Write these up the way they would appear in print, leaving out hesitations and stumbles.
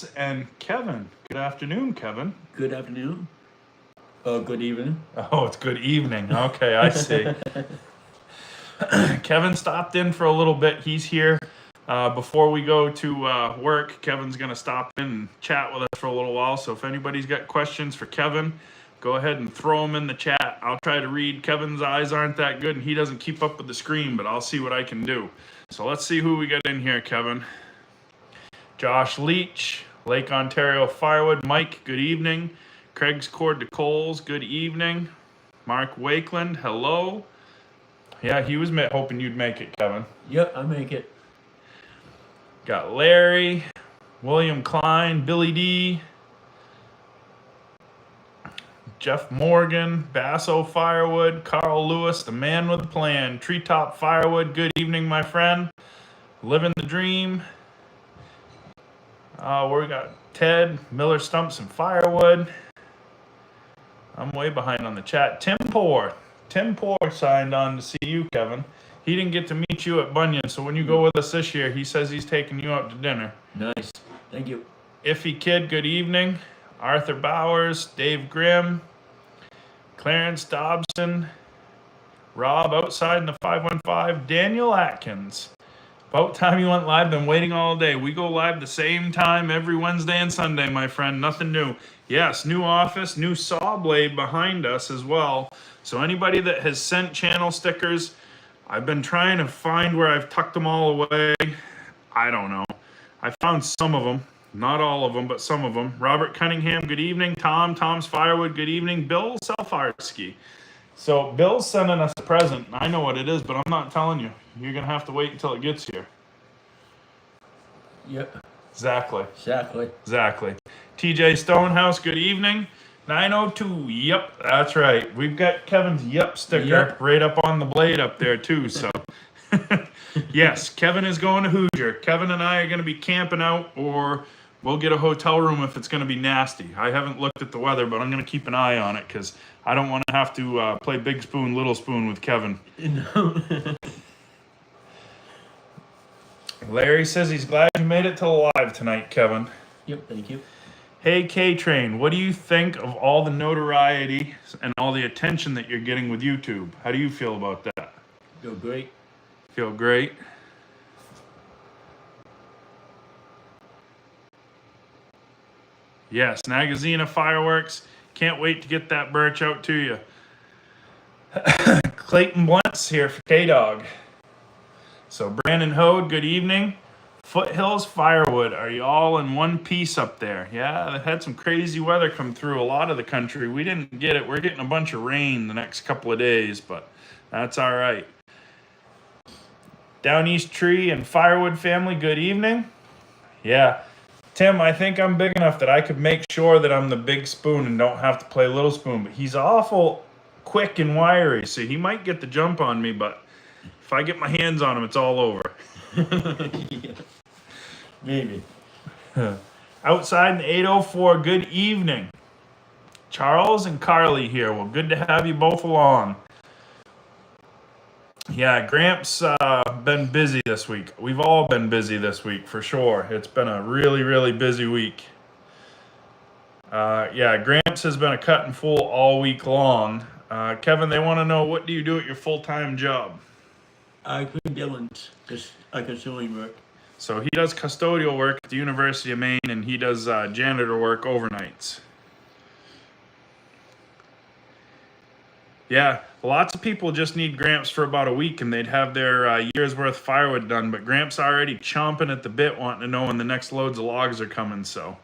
Ross and Kevin. Good afternoon, Kevin. Good afternoon. Good evening. Oh, it's good evening. Okay, I see. Kevin stopped in for a little bit. He's here. Before we go to work, Kevin's going to stop in and chat with us for a little while. So if anybody's got questions for Kevin, go ahead and throw them in the chat. I'll try to read. Kevin's eyes aren't that good, and he doesn't keep up with the screen, but I'll see what I can do. So let's see who we got in here, Kevin. Josh Leach, Lake Ontario Firewood. Mike, good evening. Craig's Cord to Coles, good evening. Mark Wakeland, hello. Yeah, he was hoping you'd make it, Kevin. Yep, I make it. Got Larry, William Klein, Billy D, Jeff Morgan, Basso Firewood, Carl Lewis, the man with the plan, Treetop Firewood, good evening, my friend. Living the dream. Where we got Ted, Miller Stumps and Firewood. I'm way behind on the chat. Tim Poor signed on to see you, Kevin. He didn't get to meet you at Bunyan, so when you go with us this year, he says he's taking you out to dinner. Nice. Thank you. Iffy Kid, good evening. Arthur Bowers, Dave Grimm, Clarence Dobson, Rob outside in the 515, Daniel Atkins. About time you went live, been waiting all day. We go live the same time every Wednesday and Sunday, my friend. Nothing new. Yes, new office, new saw blade behind us as well. So anybody that has sent channel stickers, I've been trying to find where I've tucked them all away. I don't know. I found some of them. Not all of them, but some of them. Robert Cunningham, good evening. Tom's Firewood, good evening. Bill Selfarsky. So Bill's sending us a present. I know what it is, but I'm not telling you. You're going to have to wait until it gets here. Yep. Exactly. TJ Stonehouse, good evening. 902, yep, that's right. We've got Kevin's yep sticker right up on the blade up there too, so. Yes, Kevin is going to Hoosier. Kevin and I are going to be camping out, or we'll get a hotel room if it's going to be nasty. I haven't looked at the weather, but I'm going to keep an eye on it because I don't want to have to play big spoon, little spoon with Kevin. No. Larry says he's glad you made it to live tonight, Kevin. Yep, thank you. Hey, K-Train, what do you think of all the notoriety and all the attention that you're getting with YouTube? How do you feel about that? Feel great. Feel great? Yes, Nagazina Fireworks. Can't wait to get that birch out to you. Clayton Blunt's here for K-Dog. So Brandon Hode, good evening. Foothills Firewood, are you all in one piece up there? Yeah, they had some crazy weather come through a lot of the country. We didn't get it. We're getting a bunch of rain the next couple of days, but that's all right. Down East Tree and Firewood family, good evening. Yeah, Tim, I think I'm big enough that I could make sure that I'm the big spoon and don't have to play little spoon, but he's awful quick and wiry, so he might get the jump on me, but if I get my hands on him, it's all over. Yeah. Maybe. Outside in 804, good evening. Charles and Carly here. Well, good to have you both along. Yeah, Gramps been busy this week. We've all been busy this week, for sure. It's been a really, really busy week. Yeah, Gramps has been a cut and full all week long. Kevin, they want to know, what do you do at your full-time job? I clean buildings, just custodian work. So he does custodial work at the University of Maine, and he does janitor work overnights. Yeah, lots of people just need Gramps for about a week, and they'd have their year's worth of firewood done, but Gramps already chomping at the bit, wanting to know when the next loads of logs are coming, so.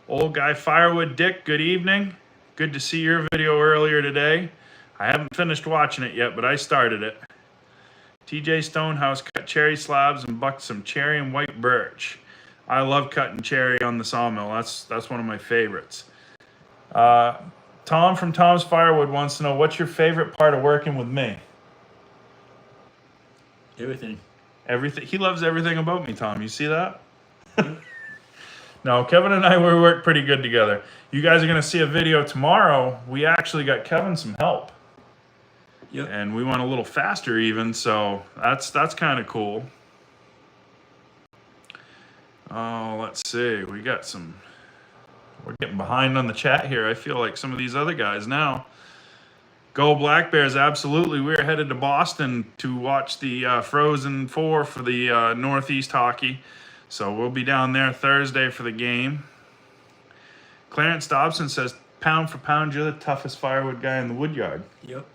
Old Guy Firewood Dick, good evening. Good to see your video earlier today. I haven't finished watching it yet, but I started it. TJ Stonehouse cut cherry slabs and bucked some cherry and white birch. I love cutting cherry on the sawmill. That's one of my favorites. Tom from Tom's Firewood wants to know, what's your favorite part of working with me? Everything. Everything. He loves everything about me, Tom. You see that? No, Kevin and I, we work pretty good together. You guys are going to see a video tomorrow. We actually got Kevin some help. Yep. And we went a little faster even, so that's kind of cool. Oh, let's see. We're getting behind on the chat here. I feel like some of these other guys now. Go Black Bears, absolutely. We're headed to Boston to watch the Frozen Four for the Northeast hockey. So we'll be down there Thursday for the game. Clarence Dobson says, pound for pound, you're the toughest firewood guy in the woodyard. Yep.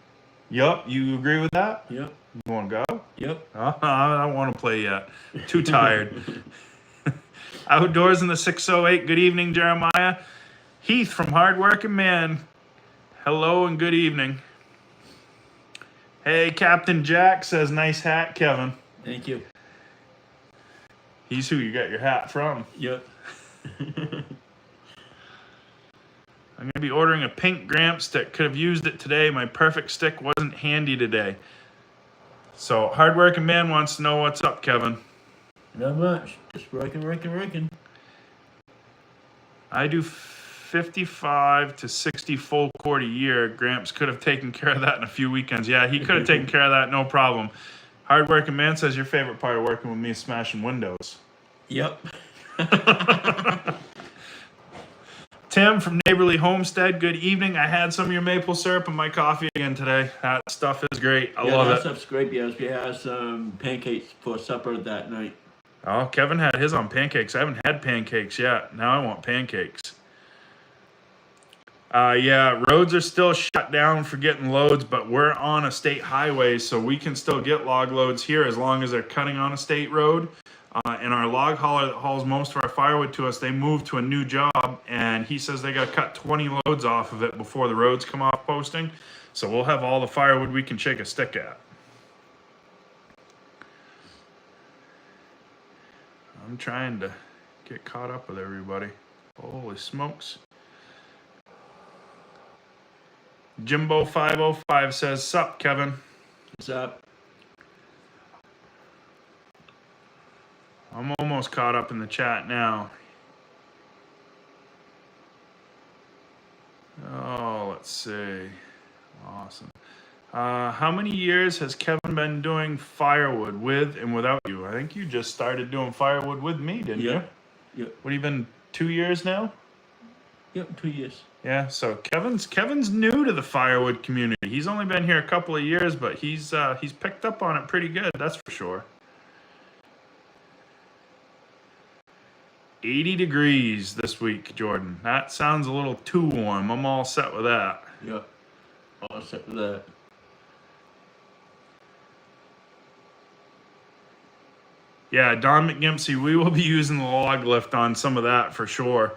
Yup, you agree with that? Yep. You want to go? Yep. I don't want to play yet. Too tired. Outdoors in the 608. Good evening, Jeremiah. Heath from Hardworking Man. Hello and good evening. Hey, Captain Jack says, nice hat, Kevin. Thank you. He's who you got your hat from. Yep. I'm going to be ordering a pink Gramp stick. Could have used it today. My perfect stick wasn't handy today. So, Hardworking Man wants to know what's up, Kevin. Not much. Just working. I do 55 to 60 full court a year. Gramps could have taken care of that in a few weekends. Yeah, he could have taken care of that, no problem. Hardworking Man says your favorite part of working with me is smashing windows. Yep. Tim from Neighborly Homestead, good evening. I had some of your maple syrup in my coffee again today. That stuff is great. I love that it. stuff's great. Yes, we had some pancakes for supper that night. Oh, Kevin had his on pancakes. I haven't had pancakes yet. Now I want pancakes. Yeah, roads are still shut down for getting loads, but we're on a state highway, so we can still get log loads here as long as they're cutting on a state road. And our log hauler that hauls most of our firewood to us, they moved to a new job, and he says they got to cut 20 loads off of it before the roads come off posting. So we'll have all the firewood we can shake a stick at. I'm trying to get caught up with everybody. Holy smokes. Jimbo505 says, sup, Kevin. What's up? I'm almost caught up in the chat now. Oh, let's see. Awesome. How many years has Kevin been doing firewood with and without you? I think you just started doing firewood with me, didn't you? Yep. What have you been, 2 years now? Yep, 2 years. Yeah, so Kevin's new to the firewood community. He's only been here a couple of years, but he's picked up on it pretty good, that's for sure. 80 degrees this week, Jordan. That sounds a little too warm. I'm all set with that. Yep. All set with that. Yeah, Don McGimpsey, we will be using the log lift on some of that for sure.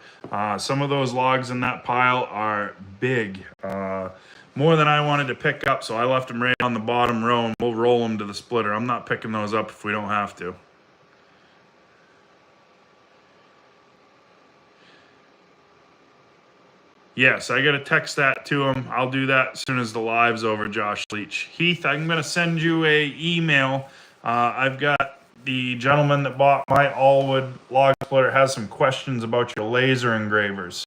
Some of those logs in that pile are big. More than I wanted to pick up, so I left them right on the bottom row, and we'll roll them to the splitter. I'm not picking those up if we don't have to. Yes, I got to text that to him. I'll do that as soon as the live's over, Josh Leach. Heath, I'm going to send you a email. I've got the gentleman that bought my all-wood log splitter has some questions about your laser engravers.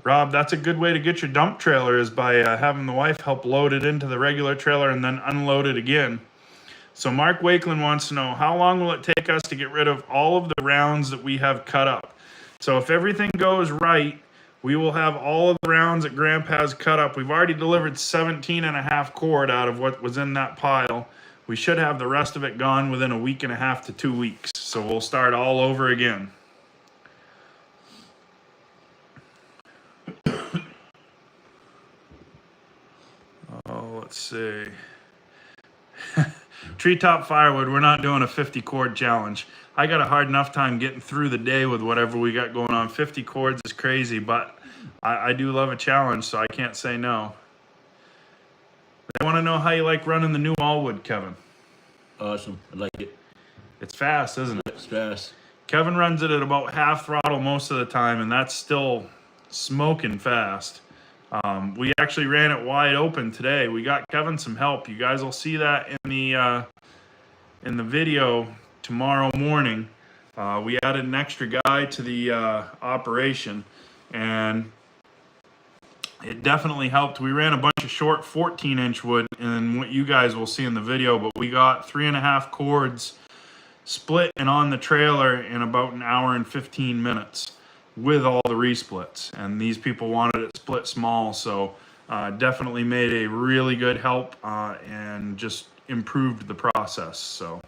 Rob, that's a good way to get your dump trailer is by having the wife help load it into the regular trailer and then unload it again. So Mark Wakeland wants to know, how long will it take us to get rid of all of the rounds that we have cut up? So if everything goes right, we will have all of the rounds that Gramp has cut up. We've already delivered 17.5 cord out of what was in that pile. We should have the rest of it gone within a week and a half to 2 weeks. So we'll start all over again. Oh, let's see. Treetop Firewood, we're not doing a 50 cord challenge. I got a hard enough time getting through the day with whatever we got going on. 50 cords is crazy, but I do love a challenge, so I can't say no. I want to know how you like running the new Allwood, Kevin. Awesome. I like it. It's fast, isn't it? It's fast. Kevin runs it at about half throttle most of the time, and that's still smoking fast. We actually ran it wide open today. We got Kevin some help. You guys will see that in the video tomorrow morning. We added an extra guy to the operation, and it definitely helped. We ran a bunch of short 14-inch wood, and what you guys will see in the video, but we got 3.5 cords split and on the trailer in about an hour and 15 minutes with all the resplits. And these people wanted it split small, so definitely made a really good help and just improved the process. So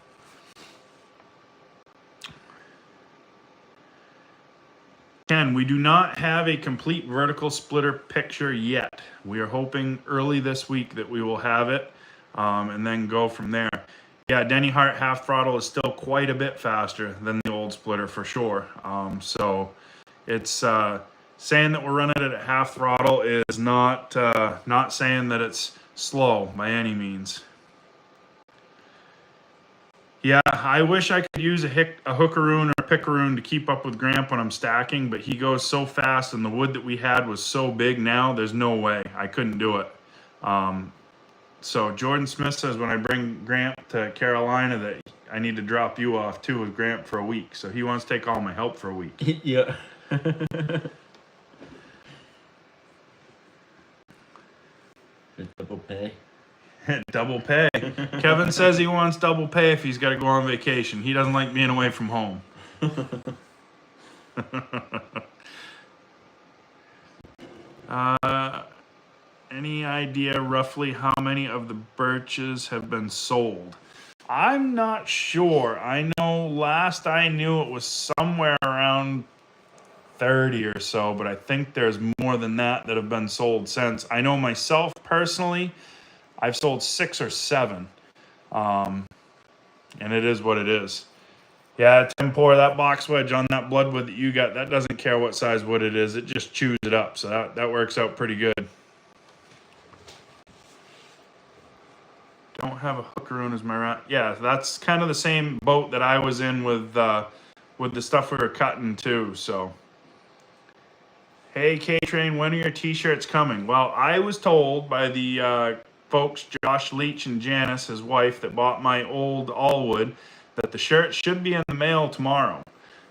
Ken, we do not have a complete vertical splitter picture yet. We are hoping early this week that we will have it, and then go from there. Yeah, Denny Hart half throttle is still quite a bit faster than the old splitter for sure. So it's saying that we're running it at half throttle is not saying that it's slow by any means. Yeah, I wish I could use a hookaroon or a picaroon to keep up with Gramp when I'm stacking, but he goes so fast and the wood that we had was so big now, there's no way. I couldn't do it. So Jordan Smith says when I bring Gramp to Carolina that I need to drop you off too with Gramp for a week. So he wants to take all my help for a week. Yeah. Double pay. Double pay. Kevin says he wants double pay if he's got to go on vacation. He doesn't like being away from home. Any idea roughly how many of the birches have been sold? I'm not sure. I know last I knew it was somewhere around 30 or so, but I think there's more than that have been sold since. I know myself personally, I've sold 6 or 7, and it is what it is. Yeah, Tim, pour that box wedge on that blood wood that you got. That doesn't care what size wood it is. It just chews it up, so that works out pretty good. Don't have a hookaroon as my rat. Yeah, that's kind of the same boat that I was in with the stuff we were cutting too, so. Hey, K-Train, when are your t-shirts coming? Well, I was told by the folks, Josh Leach and Janice, his wife, that bought my old Allwood, that the shirts should be in the mail tomorrow.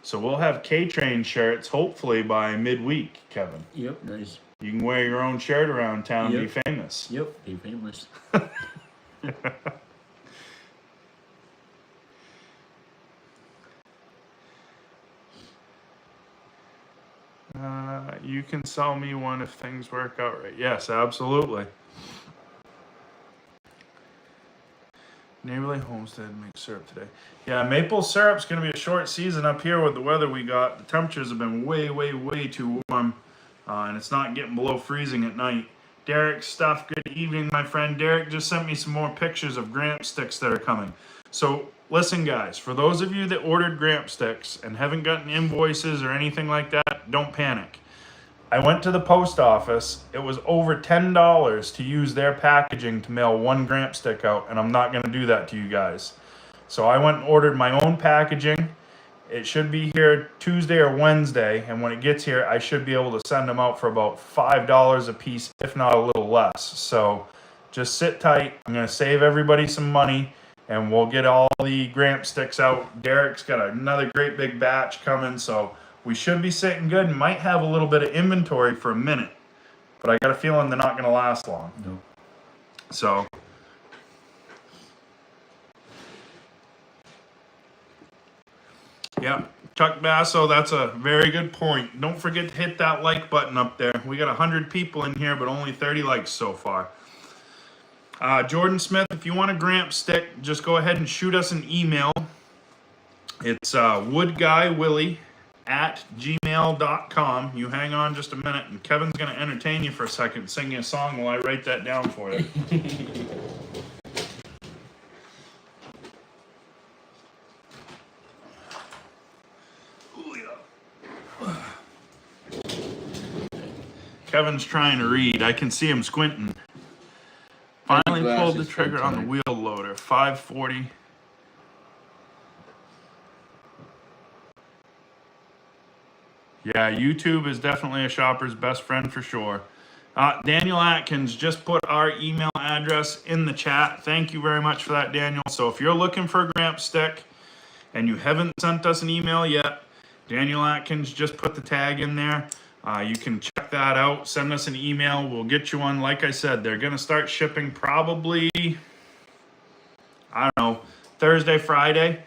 So we'll have K-Train shirts hopefully by midweek, Kevin. Yep, nice. You can wear your own shirt around town and be famous. Yep, be famous. You can sell me one if things work out right. Yes, absolutely. Neighborly Homestead makes syrup today. Yeah, maple syrup's going to be a short season up here with the weather we got. The temperatures have been way, way, way too warm, and it's not getting below freezing at night. Derek Stuff, good evening, my friend. Derek just sent me some more pictures of Gramp sticks that are coming. So, listen, guys, for those of you that ordered Gramp sticks and haven't gotten invoices or anything like that, don't panic. I went to the post office. It was over $10 to use their packaging to mail one Gramp stick out, and I'm not going to do that to you guys. So I went and ordered my own packaging. It should be here Tuesday or Wednesday, and when it gets here, I should be able to send them out for about $5 a piece, if not a little less. So just sit tight. I'm going to save everybody some money, and we'll get all the Gramp sticks out. Derek's got another great big batch coming, so we should be sitting good and might have a little bit of inventory for a minute. But I got a feeling they're not going to last long. No. So yeah, Chuck Basso, that's a very good point. Don't forget to hit that like button up there. We got 100 people in here, but only 30 likes so far. Jordan Smith, if you want a Gramp stick, just go ahead and shoot us an email. It's woodguywilly@gmail.com. You hang on just a minute, and Kevin's going to entertain you for a second, sing you a song while I write that down for you. Kevin's trying to read. I can see him squinting. Finally pulled the trigger on the wheel loader. 540. Yeah, YouTube is definitely a shopper's best friend for sure. Daniel Atkins just put our email address in the chat. Thank you very much for that, Daniel. So if you're looking for a Gramp stick and you haven't sent us an email yet, Daniel Atkins just put the tag in there. You can check that out. Send us an email. We'll get you one. Like I said, they're going to start shipping probably, I don't know, Thursday, Friday.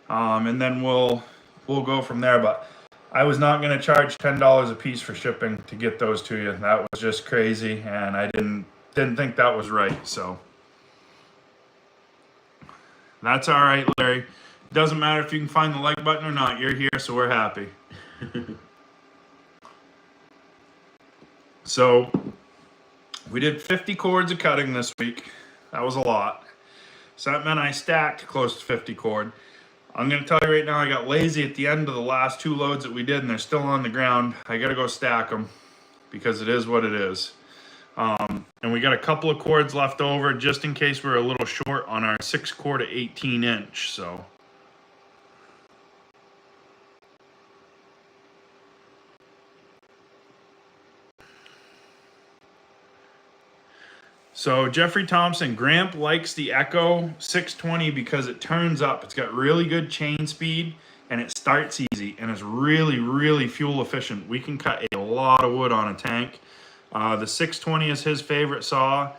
And then we'll go from there. But I was not going to charge $10 a piece for shipping to get those to you. That was just crazy, and I didn't think that was right. So that's all right, Larry. Doesn't matter if you can find the like button or not. You're here, so we're happy. So we did 50 cords of cutting this week. That was a lot. So that meant I stacked close to 50 cord. I'm going to tell you right now, I got lazy at the end of the last 2 loads that we did, and they're still on the ground. I got to go stack them because it is what it is. And we got a couple of cords left over just in case we're a little short on our 6 cord to 18 inch. So Jeffrey Thompson, Gramp likes the Echo 620 because it turns up. It's got really good chain speed and it starts easy and it's really, really fuel efficient. We can cut a lot of wood on a tank. The 620 is his favorite saw.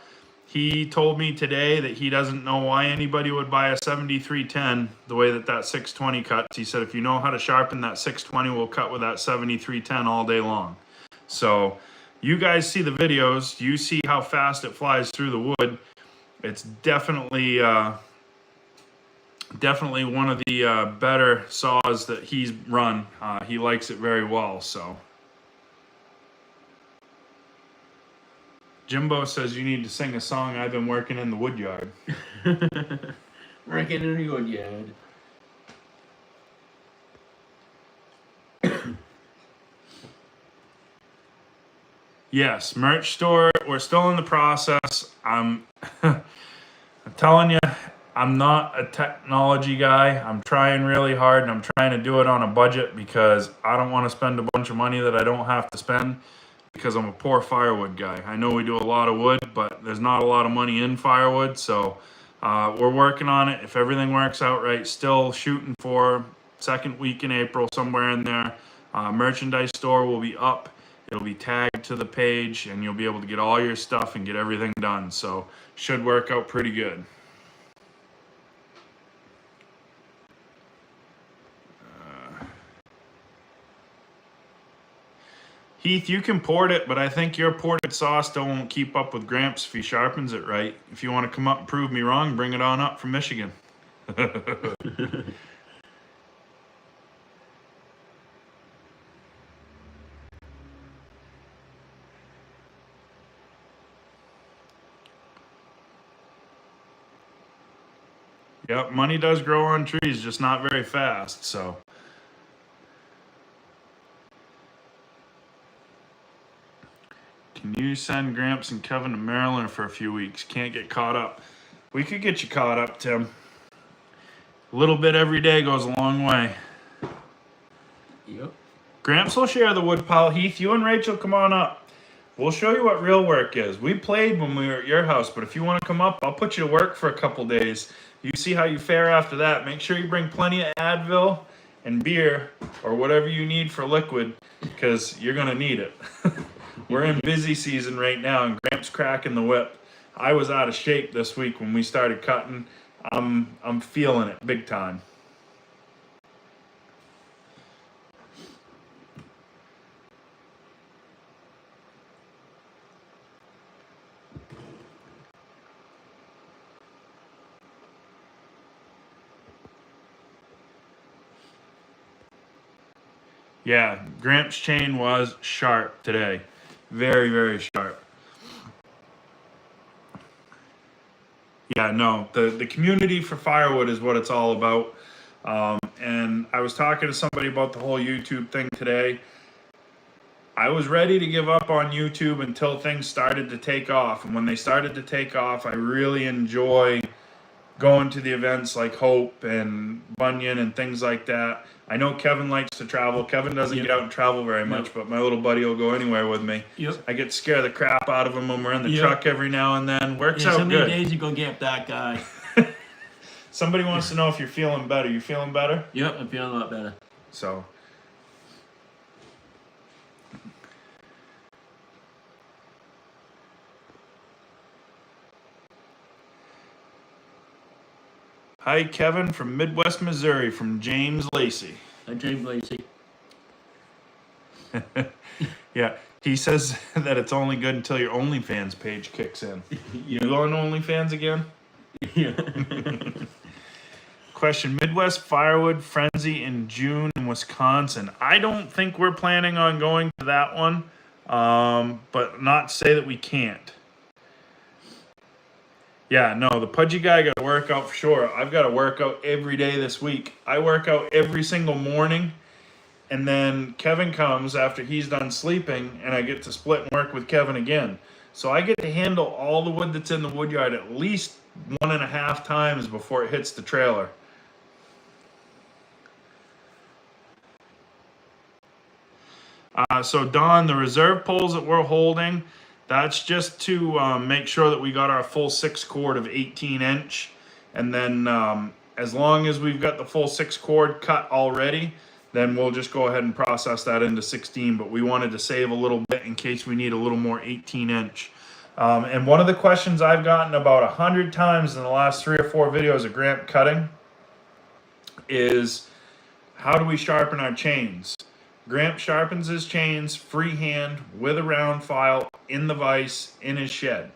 He told me today that he doesn't know why anybody would buy a 7310 the way that 620 cuts. He said if you know how to sharpen that 620, we'll cut with that 7310 all day long. So you guys see the videos, you see how fast it flies through the wood. It's definitely one of the better saws that he's run. He likes it very well. So Jimbo says you need to sing a song, I've been working in the wood yard. Working in the wood yard. Yes, merch store. We're still in the process. I'm telling you, I'm not a technology guy. I'm trying really hard, and I'm trying to do it on a budget because I don't want to spend a bunch of money that I don't have to spend because I'm a poor firewood guy. I know we do a lot of wood, but there's not a lot of money in firewood, so we're working on it. If everything works out right, still shooting for second week in April, somewhere in there. Merchandise store will be up. It'll be tagged to the page and you'll be able to get all your stuff and get everything done. So should work out pretty good. Heath, you can port it, but I think your ported saw still won't keep up with Gramps if he sharpens it right. If you want to come up and prove me wrong, bring it on up from Michigan. Yep, money does grow on trees, just not very fast, so. Can you send Gramps and Kevin to Maryland for a few weeks? Can't get caught up. We could get you caught up, Tim. A little bit every day goes a long way. Yep. Gramps will share the wood pile. Heath, you and Rachel, come on up. We'll show you what real work is. We played when we were at your house, but if you want to come up, I'll put you to work for a couple days. You see how you fare after that. Make sure you bring plenty of Advil and beer or whatever you need for liquid because you're going to need it. We're in busy season right now and Gramps cracking the whip. I was out of shape this week when we started cutting. I'm feeling it big time. Yeah, Gramps' chain was sharp today. Very, very sharp. Yeah, no, the community for firewood is what it's all about. And I was talking to somebody about the whole YouTube thing today. I was ready to give up on YouTube until things started to take off. And when they started to take off, I really enjoy going to the events like Hope and Bunyan and things like that. I know Kevin likes to travel. Kevin doesn't get out and travel very much, but my little buddy will go anywhere with me. Yep. I get to scare the crap out of him when we're in the truck every now and then. Works out so good. many days you go get that guy. Somebody wants to know if you're feeling better. You feeling better? Yep, I'm feeling a lot better. So. Hi, Kevin from Midwest Missouri, from James Lacey. James Lacey. Yeah, he says that it's only good until your OnlyFans page kicks in. You Yeah. go on OnlyFans again? Yeah. Question: Midwest Firewood Frenzy in June in Wisconsin. I don't think we're planning on going to that one, but not to say that we can't. Yeah, no, the pudgy guy got to work out for sure. I've got to work out every day this week. I work out every single morning, and then Kevin comes after he's done sleeping, and I get to split and work with Kevin again. So I get to handle all the wood that's in the woodyard at least 1.5 times before it hits the trailer. So Don, the reserve poles that we're holding, that's just to make sure that we got our full 6 cord of 18-inch. And then as long as we've got the full 6 cord cut already, then we'll just go ahead and process that into 16. But we wanted to save a little bit in case we need a little more 18-inch. And one of the questions I've gotten about 100 times in the last 3 or 4 videos of Grant cutting is, how do we sharpen our chains? Gramp sharpens his chains freehand with a round file in the vise in his shed.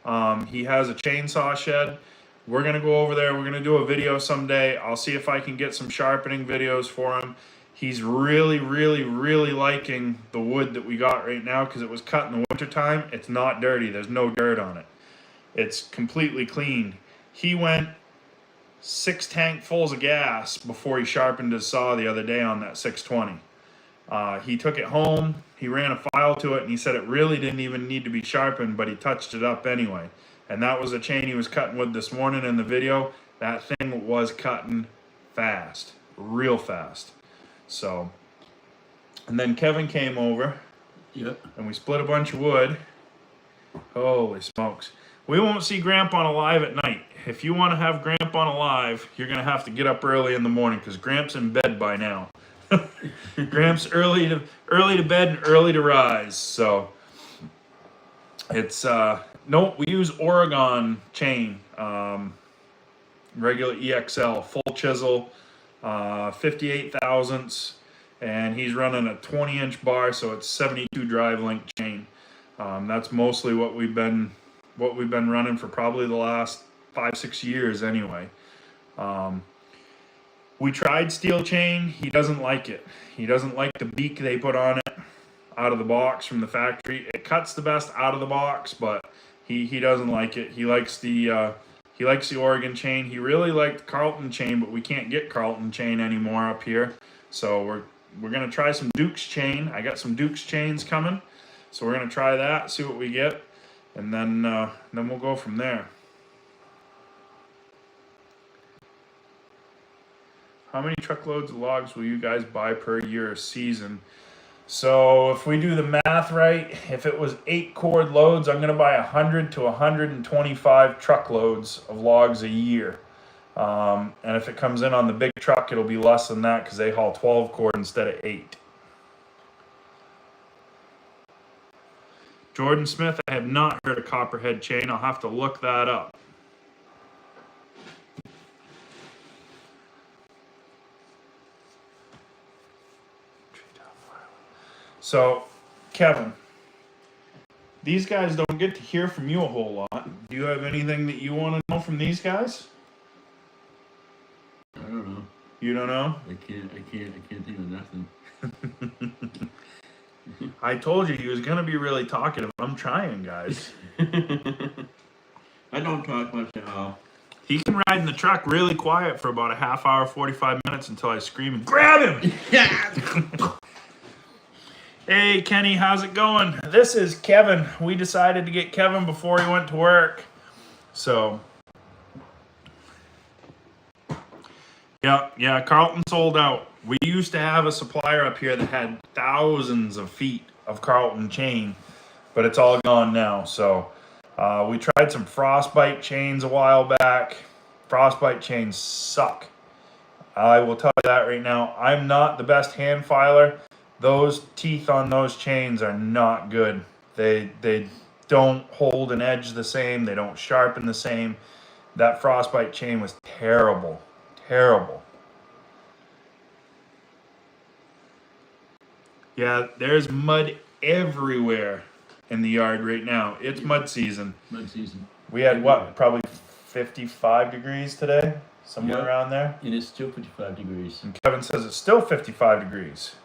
He has a chainsaw shed. We're going to go over there. We're going to do a video someday. I'll see if I can get some sharpening videos for him. He's really, really, really liking the wood that we got right now because it was cut in the wintertime. It's not dirty. There's no dirt on it. It's completely clean. He went 6 tankfuls of gas before he sharpened his saw the other day on that 620. He took it home, he ran a file to it, and he said it really didn't even need to be sharpened, but he touched it up anyway. And that was a chain he was cutting with this morning in the video. That thing was cutting fast, real fast. So, and then Kevin came over, Yep. and we split a bunch of wood. Holy smokes. We won't see Grandpa on Alive at night. If you want to have Grandpa on Alive, you're going to have to get up early in the morning because Gramp's in bed by now. Gramps early to bed and early to rise. So it's no, we use Oregon chain, regular EXL, full chisel, 58 thousandths, and he's running a 20-inch bar, so it's 72 drive link chain. That's mostly what we've been running for probably the last 5-6 years anyway. We tried steel chain. He doesn't like it. He doesn't like the beak they put on it out of the box from the factory. It cuts the best out of the box, but he doesn't like it. He likes the Oregon chain. He really liked Carlton chain, but we can't get Carlton chain anymore up here. So we're gonna try some Duke's chain. I got some Duke's chains coming, so we're gonna try that, see what we get, and then we'll go from there. How many truckloads of logs will you guys buy per year or season? So if we do the math right, if it was 8 cord loads, I'm going to buy 100 to 125 truckloads of logs a year. And if it comes in on the big truck, it'll be less than that because they haul 12 cord instead of 8. Jordan Smith, I have not heard of Copperhead chain. I'll have to look that up. So, Kevin, these guys don't get to hear from you a whole lot. Do you have anything that you want to know from these guys? I don't know. You don't know? I can't think of nothing. I told you he was going to be really talkative. I'm trying, guys. I don't talk much at all. He can ride in the truck really quiet for about a half hour, 45 minutes until I scream and grab him. Hey, Kenny, how's it going? This is Kevin. We decided to get Kevin before he went to work. So, yeah, Carlton sold out. We used to have a supplier up here that had thousands of feet of Carlton chain, but it's all gone now. So, we tried some Frostbite chains a while back. Frostbite chains suck. I will tell you that right now. I'm not the best hand filer. Those teeth on those chains are not good. They don't hold an edge the same. They don't sharpen the same. That frostbite chain was terrible. Terrible. Yeah, there's mud everywhere in the yard right now. It's mud season. Mud season. We had what, probably 55 degrees today? Somewhere Yep. around there. And it's still 55 degrees. And Kevin says it's still 55 degrees.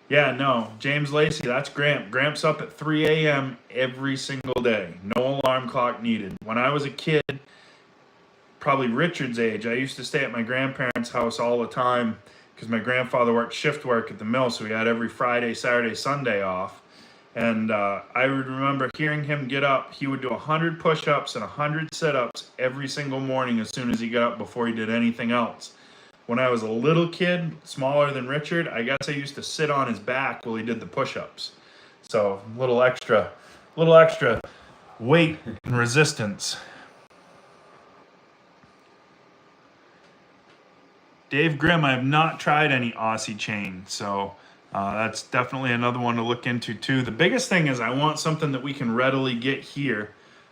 Yeah, no, James Lacey, that's Gramp. Gramp's up at 3 a.m. every single day. No alarm clock needed. When I was a kid, probably Richard's age, I used to stay at my grandparents' house all the time because my grandfather worked shift work at the mill, so we had every Friday, Saturday, Sunday off. And I would remember hearing him get up. He would do 100 push-ups and 100 sit-ups every single morning as soon as he got up before he did anything else. When I was a little kid, smaller than Richard, I guess I used to sit on his back while he did the push-ups. So a little extra weight and resistance. Dave Grimm, I have not tried any Aussie chain, so that's definitely another one to look into too. The biggest thing is I want something that we can readily get here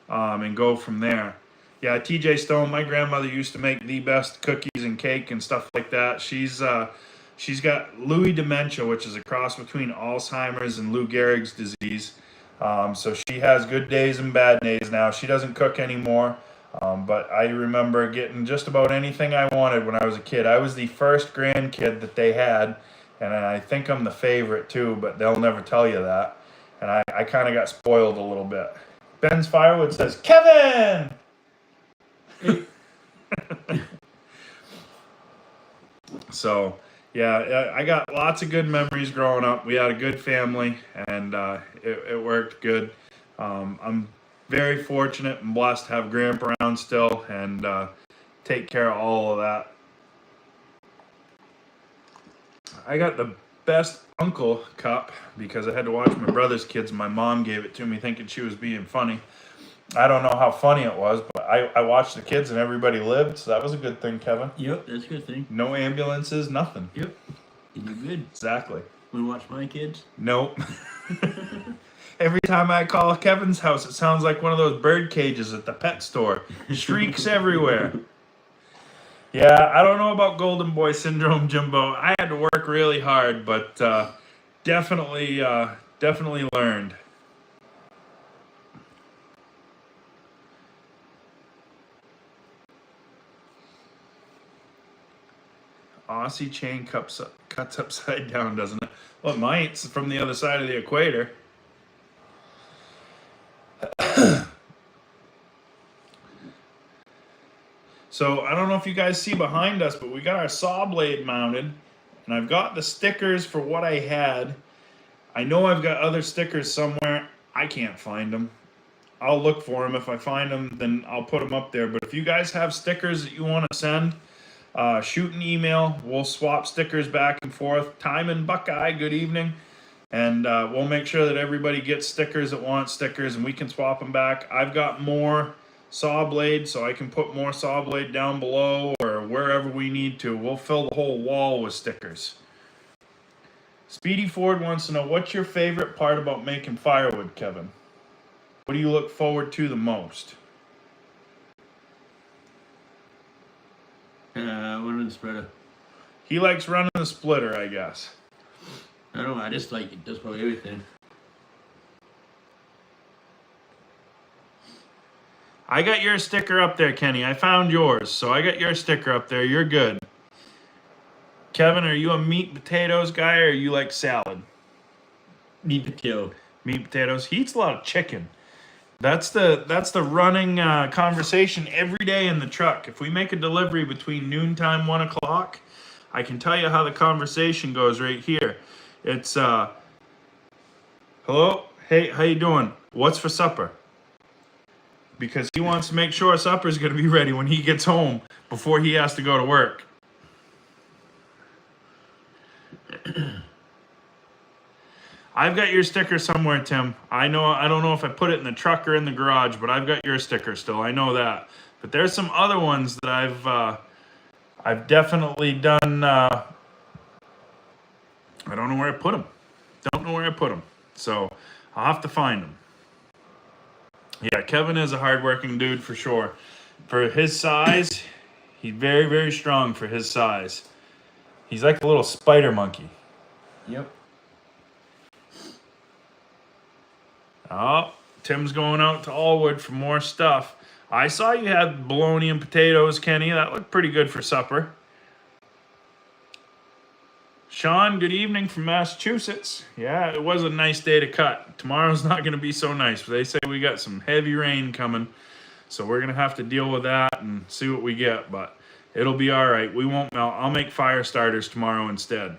and go from there. Yeah, TJ Stone, my grandmother used to make the best cookies and cake and stuff like that. She's got Lewy dementia, which is a cross between Alzheimer's and Lou Gehrig's disease. So she has good days and bad days now. She doesn't cook anymore. But I remember getting just about anything I wanted when I was a kid. I was the first grandkid that they had, and I think I'm the favorite too, but they'll never tell you that. And I kind of got spoiled a little bit. Ben's Firewood says, Kevin! So, yeah, I got lots of good memories growing up. We had a good family, and it worked good. I'm very fortunate and blessed to have Grandpa around still and take care of all of that. I got the best uncle cup because I had to watch my brother's kids, and my mom gave it to me thinking she was being funny. I don't know how funny it was, but I watched the kids and everybody lived, so that was a good thing, Kevin. Yep, that's a good thing. No ambulances, nothing. Yep. And you're good. Exactly. Want to watch my kids? Nope. Every time I call Kevin's house, it sounds like one of those bird cages at the pet store. Shrieks everywhere. Yeah, I don't know about Golden Boy Syndrome, Jimbo. I had to work really hard, but definitely learned. Aussie chain cuts upside down, doesn't it? Well, it might. It's from the other side of the equator. So I don't know if you guys see behind us, but we got our saw blade mounted, and I've got the stickers for what I had. I know I've got other stickers somewhere. I can't find them. I'll look for them. If I find them, then I'll put them up there. But if you guys have stickers that you want to send, shoot an email. We'll swap stickers back and forth. Time and Buckeye, good evening. And we'll make sure that everybody gets stickers that want stickers, and we can swap them back. I've got more saw blade, so I can put more saw blade down below or wherever we need to. We'll fill the whole wall with stickers. Speedy Ford wants to know, what's your favorite part about making firewood, Kevin? What do you look forward to the most? Running the spreader. He likes running the splitter, I guess. I don't know, I just like it, just about everything. I got your sticker up there, Kenny. I found yours, so I got your sticker up there. You're good. Kevin, are you a meat potatoes guy, or you like salad? Meat potato. Meat potatoes. He eats a lot of chicken. That's the running conversation every day in the truck. If we make a delivery between noontime, 1 o'clock, I can tell you how the conversation goes right here. It's hello, hey, how you doing? What's for supper? Because he wants to make sure supper's going to be ready when he gets home before he has to go to work. I've got your sticker somewhere, Tim. I don't know if I put it in the truck or in the garage, but I've got your sticker still. I know that. But there's some other ones that I've definitely done. I don't know where I put them. So I'll have to find them. Yeah, Kevin is a hardworking dude for sure. For his size, he's very, very strong for his size. He's like a little spider monkey. Yep. Oh, Tim's going out to Allwood for more stuff. I saw you had bologna and potatoes, Kenny. That looked pretty good for supper. Sean, good evening from Massachusetts. Yeah, it was a nice day to cut. Tomorrow's not going to be so nice. They say we got some heavy rain coming, so we're going to have to deal with that and see what we get, but it'll be all right. We won't melt. I'll make fire starters tomorrow instead.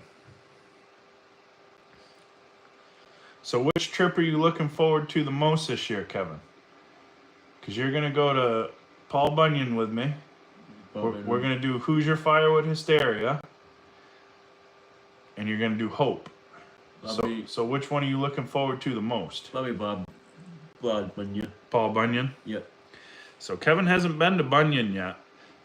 So which trip are you looking forward to the most this year, Kevin? Because you're going to go to Paul Bunyan with me. We're going to do Hoosier Firewood Hysteria. And you're going to do Hope. So which one are you looking forward to the most? Probably Bob Bunyan. Paul Bunyan? Yep. So Kevin hasn't been to Bunyan yet.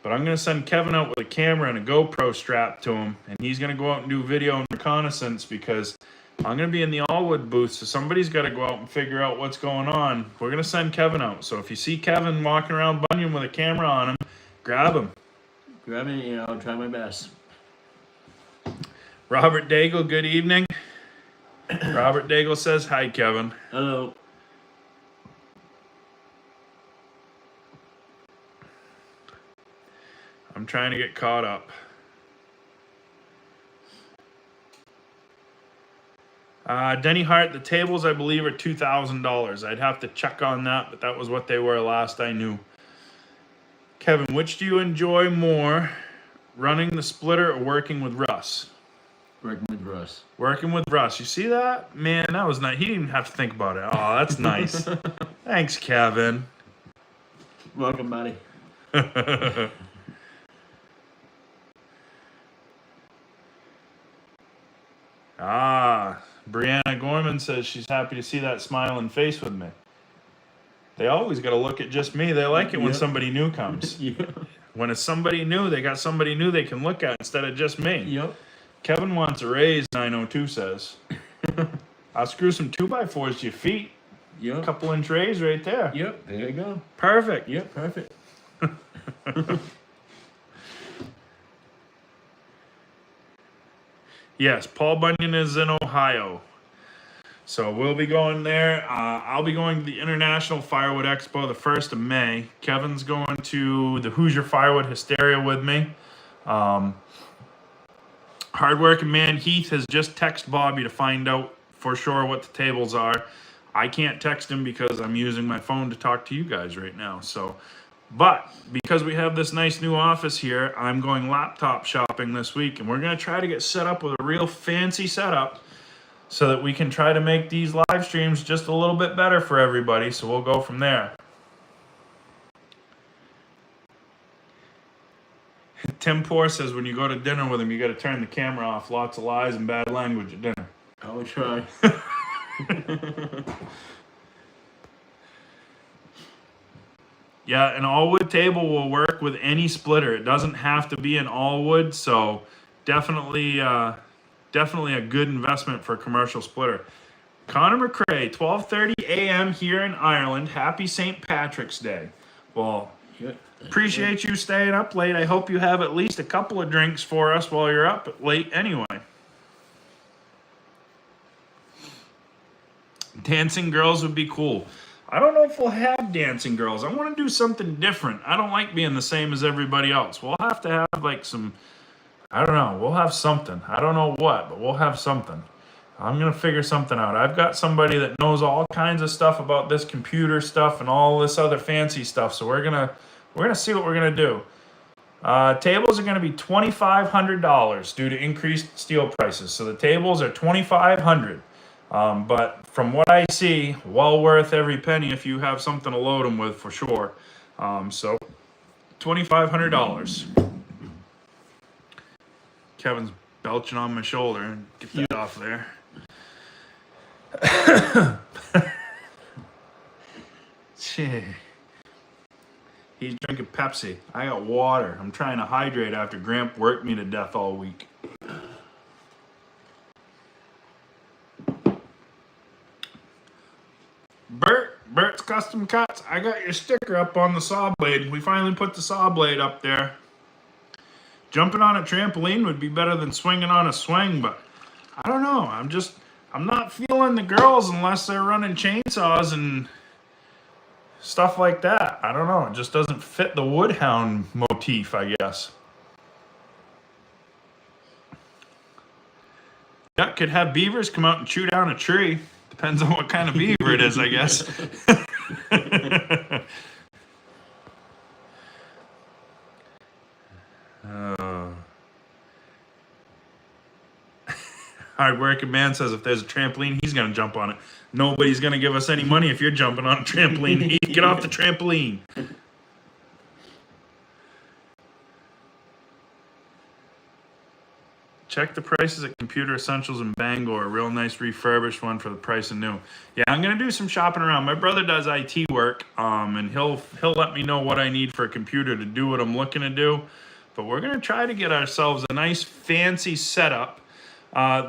But I'm going to send Kevin out with a camera and a GoPro strapped to him. And he's going to go out and do video and reconnaissance because I'm going to be in the Allwood booth. So somebody's got to go out and figure out what's going on. We're going to send Kevin out. So if you see Kevin walking around Bunyan with a camera on him, grab him. Grab me, and I'll try my best. Robert Daigle, good evening. Robert Daigle says, hi, Kevin. Hello. I'm trying to get caught up. Denny Hart, the tables, I believe, are $2,000. I'd have to check on that, but that was what they were last I knew. Kevin, which do you enjoy more, running the splitter or working with Russ? Working with Russ. Working with Russ. You see that? Man, that was nice. He didn't even have to think about it. Oh, that's nice. Thanks, Kevin. Welcome, buddy. Brianna Gorman says she's happy to see that smiling face with me. They always got to look at just me. They like it when somebody new comes. Yeah. When it's somebody new, they got somebody new they can look at instead of just me. Yep. Kevin wants a raise, 902 says. I'll screw some 2x4s to your feet. Yep. Couple inch raise right there. Yep. There you go. Perfect. Yep. Perfect. Yes, Paul Bunyan is in Ohio. So we'll be going there. I'll be going to the International Firewood Expo the 1st of May. Kevin's going to the Hoosier Firewood Hysteria with me. Hardworking man Heath has just texted Bobby to find out for sure what the tables are. I can't text him because I'm using my phone to talk to you guys right now. But because we have this nice new office here, I'm going laptop shopping this week, and we're going to try to get set up with a real fancy setup so that we can try to make these live streams just a little bit better for everybody. So we'll go from there. Tim Poor says when you go to dinner with him, you got to turn the camera off. Lots of lies and bad language at dinner. I will try. Yeah, an all-wood table will work with any splitter. It doesn't have to be an all-wood, so definitely a good investment for a commercial splitter. Connor McCrae, 12:30 a.m. here in Ireland. Happy St. Patrick's Day. Well, appreciate you staying up late. I hope you have at least a couple of drinks for us while you're up late anyway. Dancing girls would be cool. I don't know if we'll have dancing girls. I want to do something different. I don't like being the same as everybody else. We'll have to have like some, I don't know, we'll have something. I don't know what, but we'll have something. I'm going to figure something out. I've got somebody that knows all kinds of stuff about this computer stuff and all this other fancy stuff. So we're going to see what we're going to do. Tables are going to be $2,500 due to increased steel prices. So the tables are $2,500. But from what I see, well worth every penny if you have something to load them with for sure. So $2,500. Kevin's belching on my shoulder. Get that off there. Gee. He's drinking Pepsi. I got water. I'm trying to hydrate after Gramp worked me to death all week. Bert's Custom Cuts, I got your sticker up on the saw blade. We finally put the saw blade up there. Jumping on a trampoline would be better than swinging on a swing, but I don't know. I'm not feeling the girls unless they're running chainsaws and stuff like that. I don't know. It just doesn't fit the woodhound motif, I guess. Yeah, could have beavers come out and chew down a tree. Depends on what kind of beaver it is, I guess. Hardworking man says if there's a trampoline, he's going to jump on it. Nobody's going to give us any money if you're jumping on a trampoline. Get off the trampoline. Check the prices at Computer Essentials in Bangor. A real nice refurbished one for the price of new. Yeah, I'm gonna do some shopping around. My brother does IT work, and he'll let me know what I need for a computer to do what I'm looking to do. But we're gonna try to get ourselves a nice fancy setup.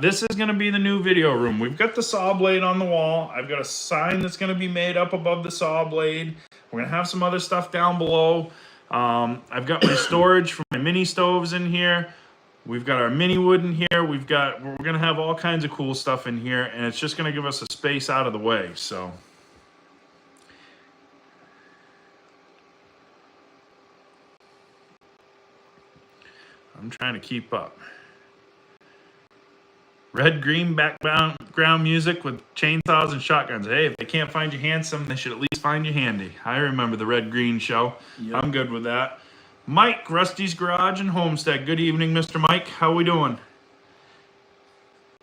This is gonna be the new video room. We've got the saw blade on the wall. I've got a sign that's gonna be made up above the saw blade. We're gonna have some other stuff down below. I've got my storage for my mini stoves in here. We've got our mini wood in here. We're going to have all kinds of cool stuff in here, and it's just going to give us a space out of the way. So I'm trying to keep up. Red, green background music with chainsaws and shotguns. Hey, if they can't find you handsome, they should at least find you handy. I remember the Red Green show. Yep. I'm good with that. Mike, Rusty's Garage and Homestead. Good evening, Mr. Mike. How we doing?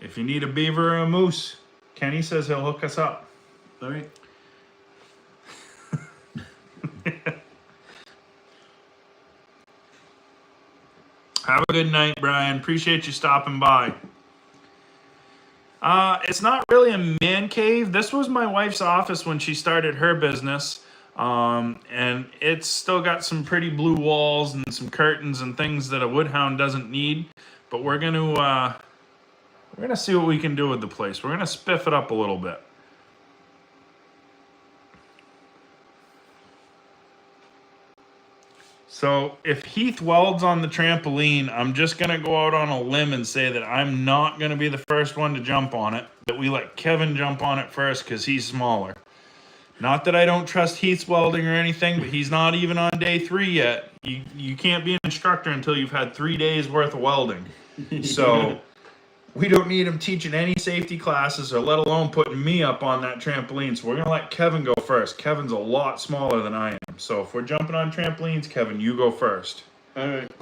If you need a beaver or a moose, Kenny says he'll hook us up. All right. Have a good night, Brian. Appreciate you stopping by. It's not really a man cave. This was my wife's office when she started her business. And it's still got some pretty blue walls and some curtains and things that a woodhound doesn't need. But we're gonna see what we can do with the place. We're gonna spiff it up a little bit. So if Heath welds on the trampoline, I'm just gonna go out on a limb and say that I'm not gonna be the first one to jump on it. That we let Kevin jump on it first because he's smaller. Not that I don't trust Heath's welding or anything, but he's not even on day 3 yet. You can't be an instructor until you've had 3 days worth of welding. So we don't need him teaching any safety classes or let alone putting me up on that trampoline. So we're going to let Kevin go first. Kevin's a lot smaller than I am. So if we're jumping on trampolines, Kevin, you go first. All right.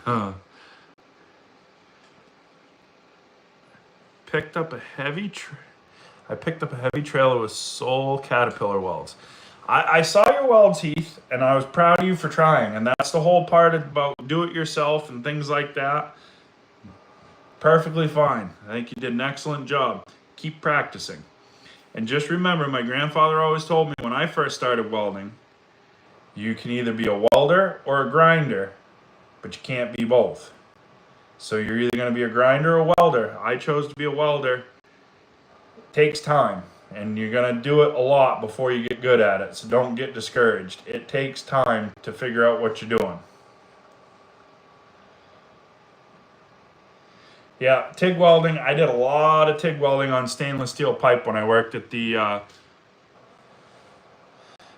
I picked up a heavy trailer with sole Caterpillar welds. I saw your welds, Heath, and I was proud of you for trying. And that's the whole part about do it yourself and things like that. Perfectly fine. I think you did an excellent job. Keep practicing. And just remember, my grandfather always told me when I first started welding, you can either be a welder or a grinder, but you can't be both. So you're either going to be a grinder or a welder. I chose to be a welder. It takes time, and you're going to do it a lot before you get good at it. So don't get discouraged. It takes time to figure out what you're doing. Yeah, TIG welding. I did a lot of TIG welding on stainless steel pipe when I worked at the...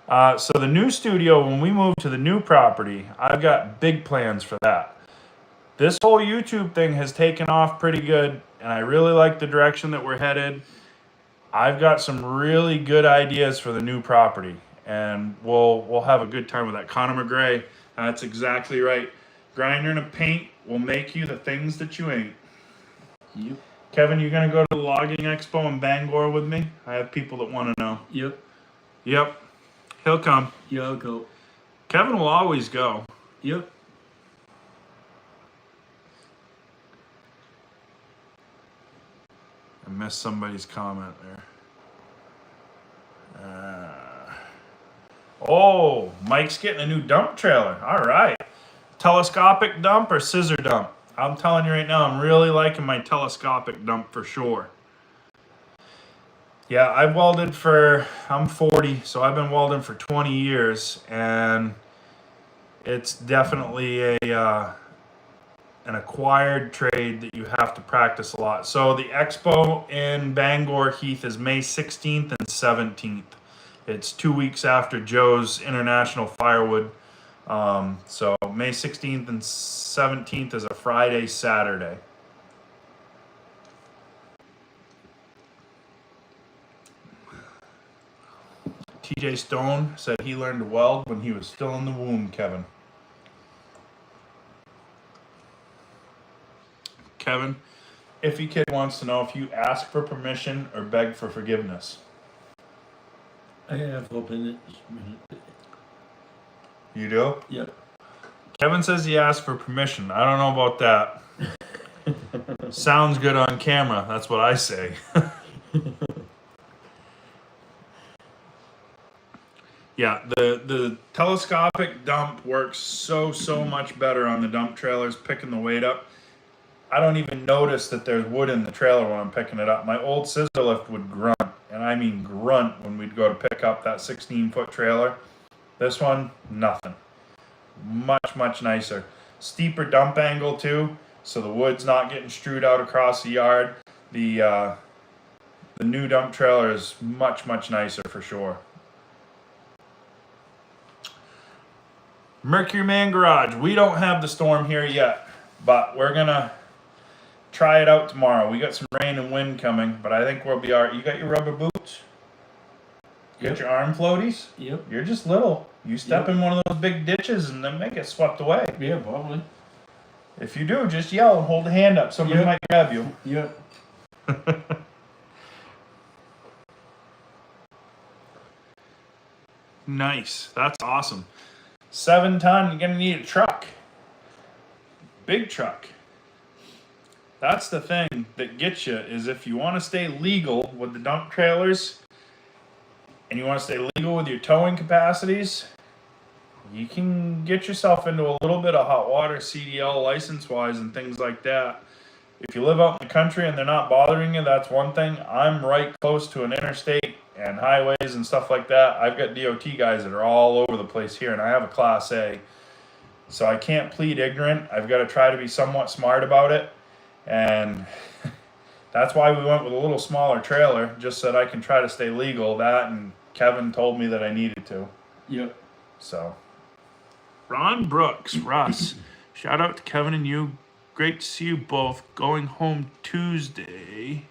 So the new studio, when we move to the new property, I've got big plans for that. This whole YouTube thing has taken off pretty good, and I really like the direction that we're headed. I've got some really good ideas for the new property, and we'll have a good time with that. Connor McGray, that's exactly right. Grinder and a paint will make you the things that you ain't. Yep. Kevin, you gonna go to the logging expo in Bangor with me? I have people that want to know. Yep. Yep. He'll come. Yeah, I'll go. Kevin will always go. Yep. I missed somebody's comment there. Oh, Mike's getting a new dump trailer. All right. Telescopic dump or scissor dump? I'm telling you right now, I'm really liking my telescopic dump for sure. Yeah, I'm 40, so I've been welding for 20 years, and it's definitely an acquired trade that you have to practice a lot. So the expo in Bangor, Heath, is May 16th and 17th. It's 2 weeks after Joe's International Firewood. So May 16th and 17th is a Friday, Saturday. TJ Stone said he learned to weld when he was still in the womb, Kevin. Kevin, Iffy Kid wants to know if you ask for permission or beg for forgiveness. I have opened it. You do? Yep. Kevin says he asked for permission. I don't know about that. Sounds good on camera. That's what I say. Yeah, the telescopic dump works so much better on the dump trailers, picking the weight up. I don't even notice that there's wood in the trailer when I'm picking it up. My old scissor lift would grunt, and I mean grunt, when we'd go to pick up that 16-foot trailer. This one, nothing. Much nicer. Steeper dump angle too, so the wood's not getting strewed out across the yard. The new dump trailer is much nicer for sure. Mercury Man Garage. We don't have the storm here yet, but we're gonna try it out tomorrow. We got some rain and wind coming, but I think we'll be alright. You got your rubber boots? You got your arm floaties? Yep. You're just little. You step in one of those big ditches and then they get swept away. Yeah, probably. If you do, just yell and hold a hand up. Somebody might grab you. Yep. Nice. That's awesome. 7-ton, you're gonna need a truck. Big truck. That's the thing that gets you, is if you want to stay legal with the dump trailers and you want to stay legal with your towing capacities, you can get yourself into a little bit of hot water CDL license wise and things like that. If you live out in the country and they're not bothering you, that's one thing. I'm right close to an interstate and highways and stuff like that. I've got DOT guys that are all over the place here, and I have a Class A. So I can't plead ignorant. I've got to try to be somewhat smart about it. And that's why we went with a little smaller trailer, just so that I can try to stay legal. That, and Kevin told me that I needed to. Yep. So, Ron Brooks, Russ, shout out to Kevin and you. Great to see you both. Going home Tuesday,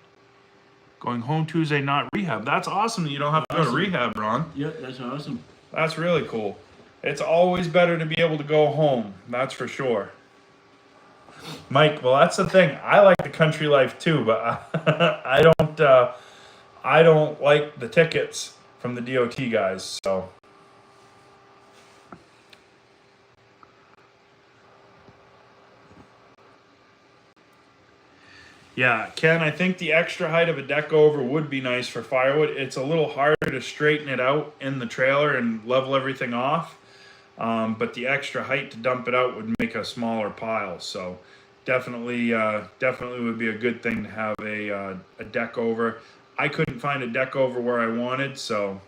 not rehab. That's awesome that you don't have to go to rehab, Ron. Yep, that's awesome. That's really cool. It's always better to be able to go home. That's for sure. Mike, well, that's the thing. I like the country life too, but I don't like the tickets from the DOT guys. So, yeah, Ken, I think the extra height of a deck over would be nice for firewood. It's a little harder to straighten it out in the trailer and level everything off. But the extra height to dump it out would make a smaller pile. So definitely would be a good thing to have a deck over. I couldn't find a deck over where I wanted, so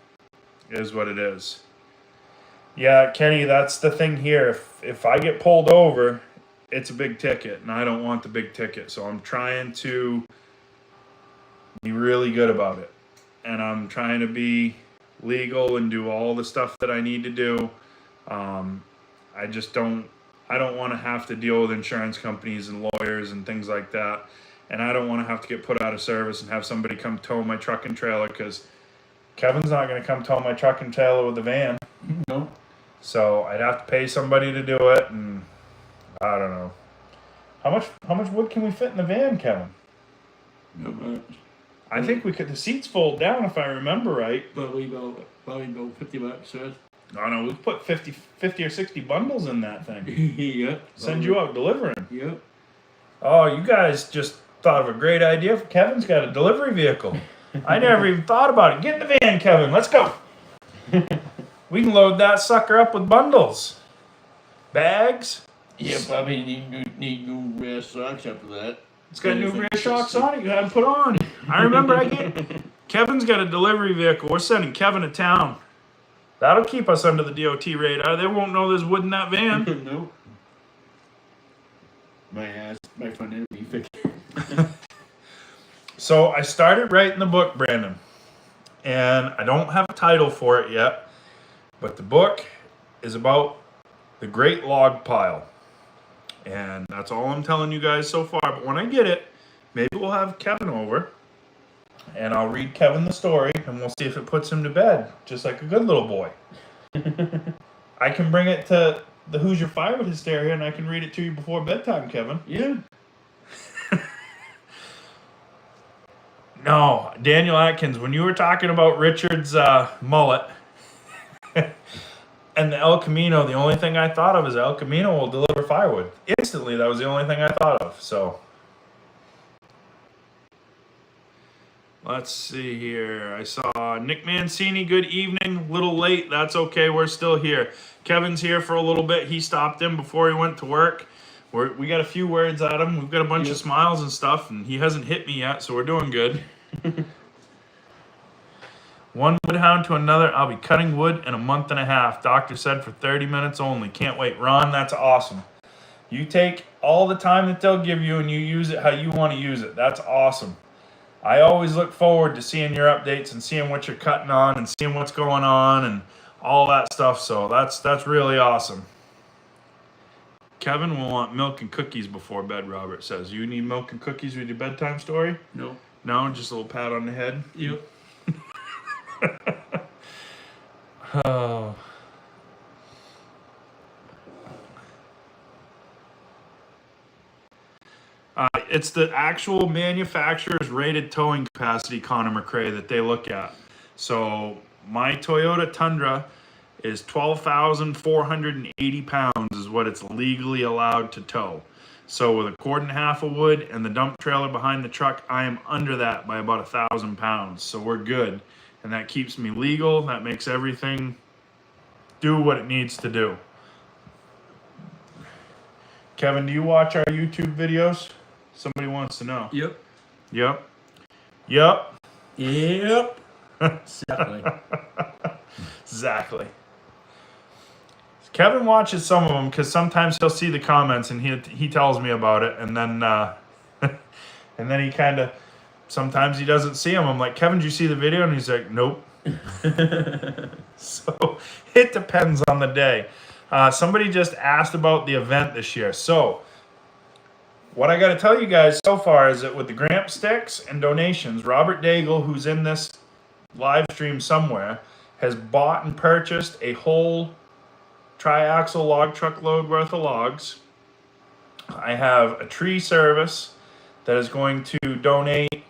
it is what it is. Yeah, Kenny, that's the thing here. If I get pulled over, it's a big ticket, and I don't want the big ticket. So I'm trying to be really good about it. And I'm trying to be legal and do all the stuff that I need to do. I don't want to have to deal with insurance companies and lawyers and things like that. And I don't want to have to get put out of service and have somebody come tow my truck and trailer, because Kevin's not going to come tow my truck and trailer with the van. No. So I'd have to pay somebody to do it, and I don't know. How much wood can we fit in the van, Kevin? Not much. I think we could. The seats fold down, if I remember right. Probably about $50, sir. No, we could put 50 or 60 bundles in that thing. Yep. Send you out delivering. Yep. Oh, you guys just thought of a great idea. Kevin's got a delivery vehicle. I never even thought about it. Get in the van, Kevin. Let's go. We can load that sucker up with bundles. Bags. Yeah, probably need new rear socks after that. It's got new rear shocks on it. You had them put on. I remember I Kevin's got a delivery vehicle. We're sending Kevin to town. That'll keep us under the DOT radar. They won't know there's wood in that van. Nope. My front end will be fixed. So I started writing the book, Brandon, and I don't have a title for it yet, but the book is about the Great Log Pile. And that's all I'm telling you guys so far. But when I get it, maybe we'll have Kevin over, and I'll read Kevin the story, and we'll see if it puts him to bed, just like a good little boy. I can bring it to the Who's Your Firewood Hysteria, and I can read it to you before bedtime, Kevin. Yeah. No, Daniel Atkins, when you were talking about Richard's mullet and the El Camino, the only thing I thought of is El Camino will deliver firewood. Instantly, that was the only thing I thought of. So, let's see here. I saw Nick Mancini, good evening. Little late, that's okay, we're still here. Kevin's here for a little bit. He stopped in before he went to work. We got a few words at him. We've got a bunch of smiles and stuff, and he hasn't hit me yet, so we're doing good. One woodhound to another. I'll be cutting wood in a month and a half. Doctor said for 30 minutes only. Can't wait. Ron, that's awesome. You take all the time that they'll give you and you use it how you want to use it. That's awesome. I always look forward to seeing your updates and seeing what you're cutting on and seeing what's going on and all that stuff. So that's really awesome. Kevin will want milk and cookies before bed, Robert says. You need milk and cookies with your bedtime story? No. No, just a little pat on the head? Yep. Oh. It's the actual manufacturer's rated towing capacity, Connor McRae, that they look at. So my Toyota Tundra is 12,480 pounds is what it's legally allowed to tow. So with a cord and a half of wood and the dump trailer behind the truck, I am under that by about 1,000 pounds. So we're good. And that keeps me legal. That makes everything do what it needs to do. Kevin, do you watch our YouTube videos? Somebody wants to know. Yep. Yep. Yep. Yep. Exactly. Exactly. Kevin watches some of them because sometimes he'll see the comments and he tells me about it, and then and then he kind of sometimes he doesn't see them. I'm like, Kevin, did you see the video? And he's like, nope. So it depends on the day. Somebody just asked about the event this year. So what I got to tell you guys so far is that with the Gramp sticks and donations, Robert Daigle, who's in this live stream somewhere, has bought and purchased a whole triaxle log truck load worth of logs. I have a tree service that is going to donate, I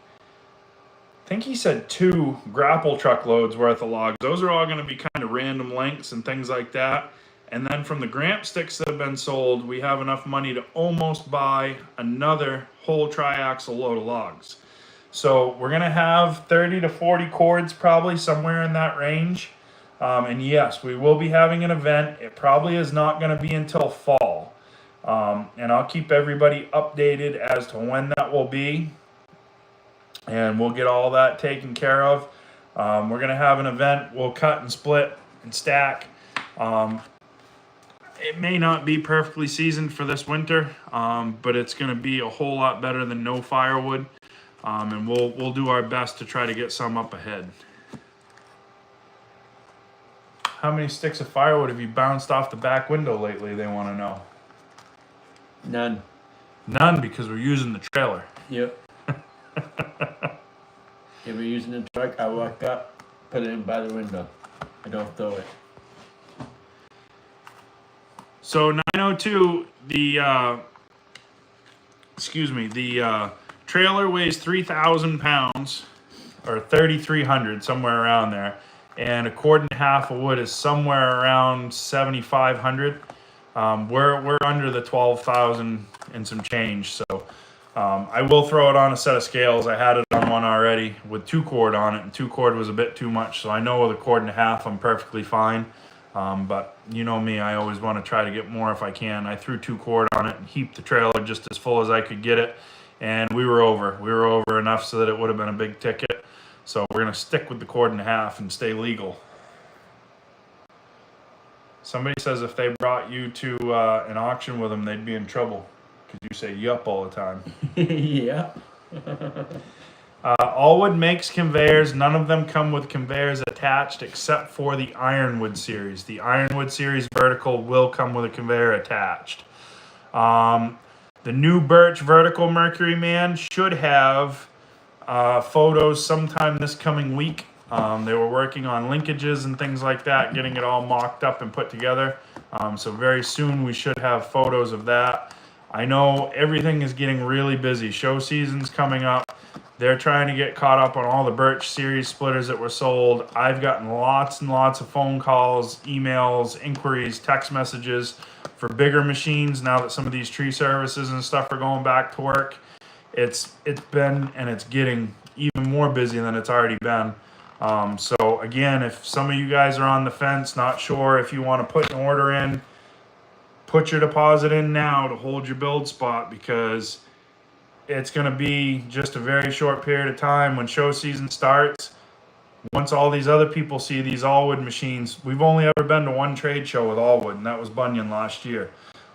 think he said 2 grapple truck loads worth of logs. Those are all going to be kind of random lengths and things like that. And then from the Gramp sticks that have been sold, we have enough money to almost buy another whole triaxle load of logs. So we're going to have 30 to 40 cords, probably somewhere in that range. And yes, we will be having an event. It probably is not going to be until fall. And I'll keep everybody updated as to when that will be. And we'll get all that taken care of. We're going to have an event. We'll cut and split and stack. It may not be perfectly seasoned for this winter, but it's going to be a whole lot better than no firewood. And we'll do our best to try to get some up ahead. How many sticks of firewood have you bounced off the back window lately, they want to know? None. None, because we're using the trailer. Yep. If we're using the truck, I walk up, put it in by the window. I don't throw it. So 902, the trailer weighs 3,000 pounds, or 3,300, somewhere around there. And a cord and a half of wood is somewhere around 7,500. We're under the 12,000 and some change. So I will throw it on a set of scales. I had it on one already with 2 cord on it, and 2 cord was a bit too much. So I know with a cord and a half, I'm perfectly fine. But you know me, I always want to try to get more if I can. I threw 2 cord on it and heaped the trailer just as full as I could get it. And we were over. We were over enough so that it would have been a big ticket. So we're going to stick with the 1.5 and stay legal. Somebody says if they brought you to an auction with them, they'd be in trouble because you say yup all the time. Yeah. Allwood makes conveyors. None of them come with conveyors attached except for the Ironwood series. The Ironwood series vertical will come with a conveyor attached. The new Birch vertical Mercury Man should have photos sometime this coming week. They were working on linkages and things like that, getting it all mocked up and put together. So very soon we should have photos of that. I know everything is getting really busy. Show season's coming up. They're trying to get caught up on all the Birch series splitters that were sold. I've gotten lots and lots of phone calls, emails, inquiries, text messages for bigger machines now that some of these tree services and stuff are going back to work. It's been and it's getting even more busy than it's already been. So again, if some of you guys are on the fence, not sure if you want to put an order in, put your deposit in now to hold your build spot, because it's going to be just a very short period of time when show season starts. Once all these other people see these Allwood machines, we've only ever been to one trade show with Allwood, and that was Bunyan last year.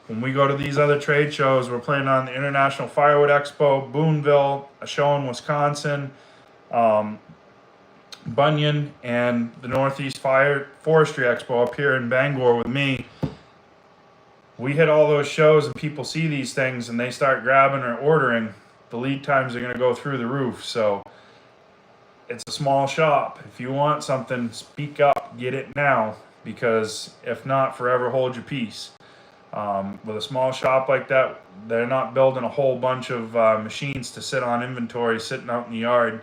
When we go to these other trade shows, we're planning on the International Firewood Expo, Boonville, a show in Wisconsin, Bunyan, and the Northeast Forestry Expo up here in Bangor with me. We hit all those shows and people see these things and they start grabbing or ordering. The lead times are going to go through the roof. So it's a small shop. If you want something, speak up, get it now, because if not, forever hold your peace. With a small shop like that, they're not building a whole bunch of machines to sit on inventory sitting out in the yard.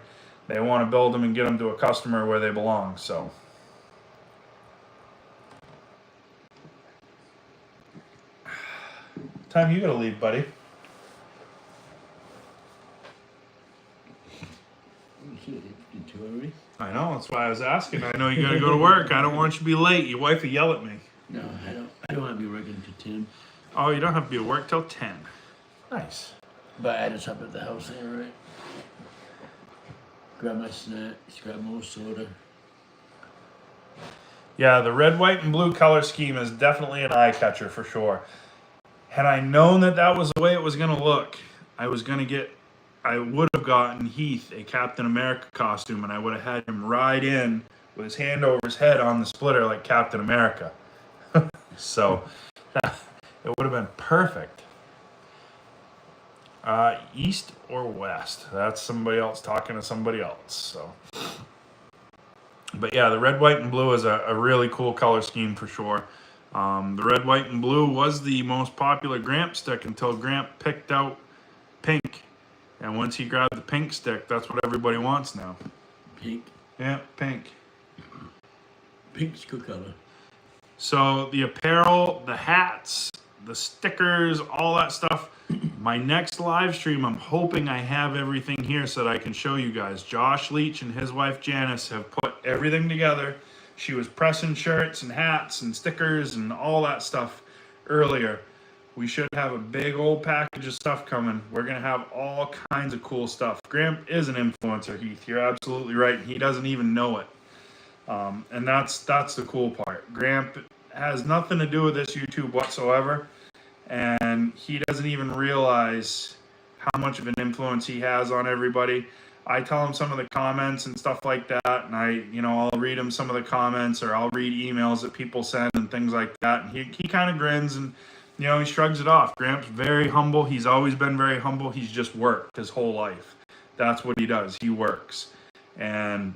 They want to build them and get them to a customer where they belong. So time you gotta leave, buddy. I know, that's why I was asking. I know you gotta go to work. I don't want you to be late. Your wife will yell at me. No, I don't want to be working till 10. Oh, you don't have to be at work till 10. Nice. But I just up at the house there, right? Grab my snacks, grab more soda. Yeah, the red, white, and blue color scheme is definitely an eye catcher for sure. Had I known that that was the way it was going to look, I would have gotten Heath a Captain America costume, and I would have had him ride in with his hand over his head on the splitter like Captain America. So it would have been perfect. East or west? That's somebody else talking to somebody else. So, but yeah, the red, white, and blue is a really cool color scheme for sure. The red, white, and blue was the most popular Gramp stick until Gramp picked out pink. And once he grabbed the pink stick, that's what everybody wants now. Pink? Yeah, pink. Pink's good color. So the apparel, the hats, the stickers, all that stuff. My next live stream, I'm hoping I have everything here so that I can show you guys. Josh Leach and his wife Janice have put everything together. She was pressing shirts and hats and stickers and all that stuff earlier. We should have a big old package of stuff coming. We're going to have all kinds of cool stuff. Gramp is an influencer, Heath. You're absolutely right. He doesn't even know it. And that's the cool part. Gramp has nothing to do with this YouTube whatsoever. And he doesn't even realize how much of an influence he has on everybody. I tell him some of the comments and stuff like that, and I'll read him some of the comments, or I'll read emails that people send and things like that. And he kind of grins and, he shrugs it off. Gramp's very humble. He's always been very humble. He's just worked his whole life. That's what he does. He works. And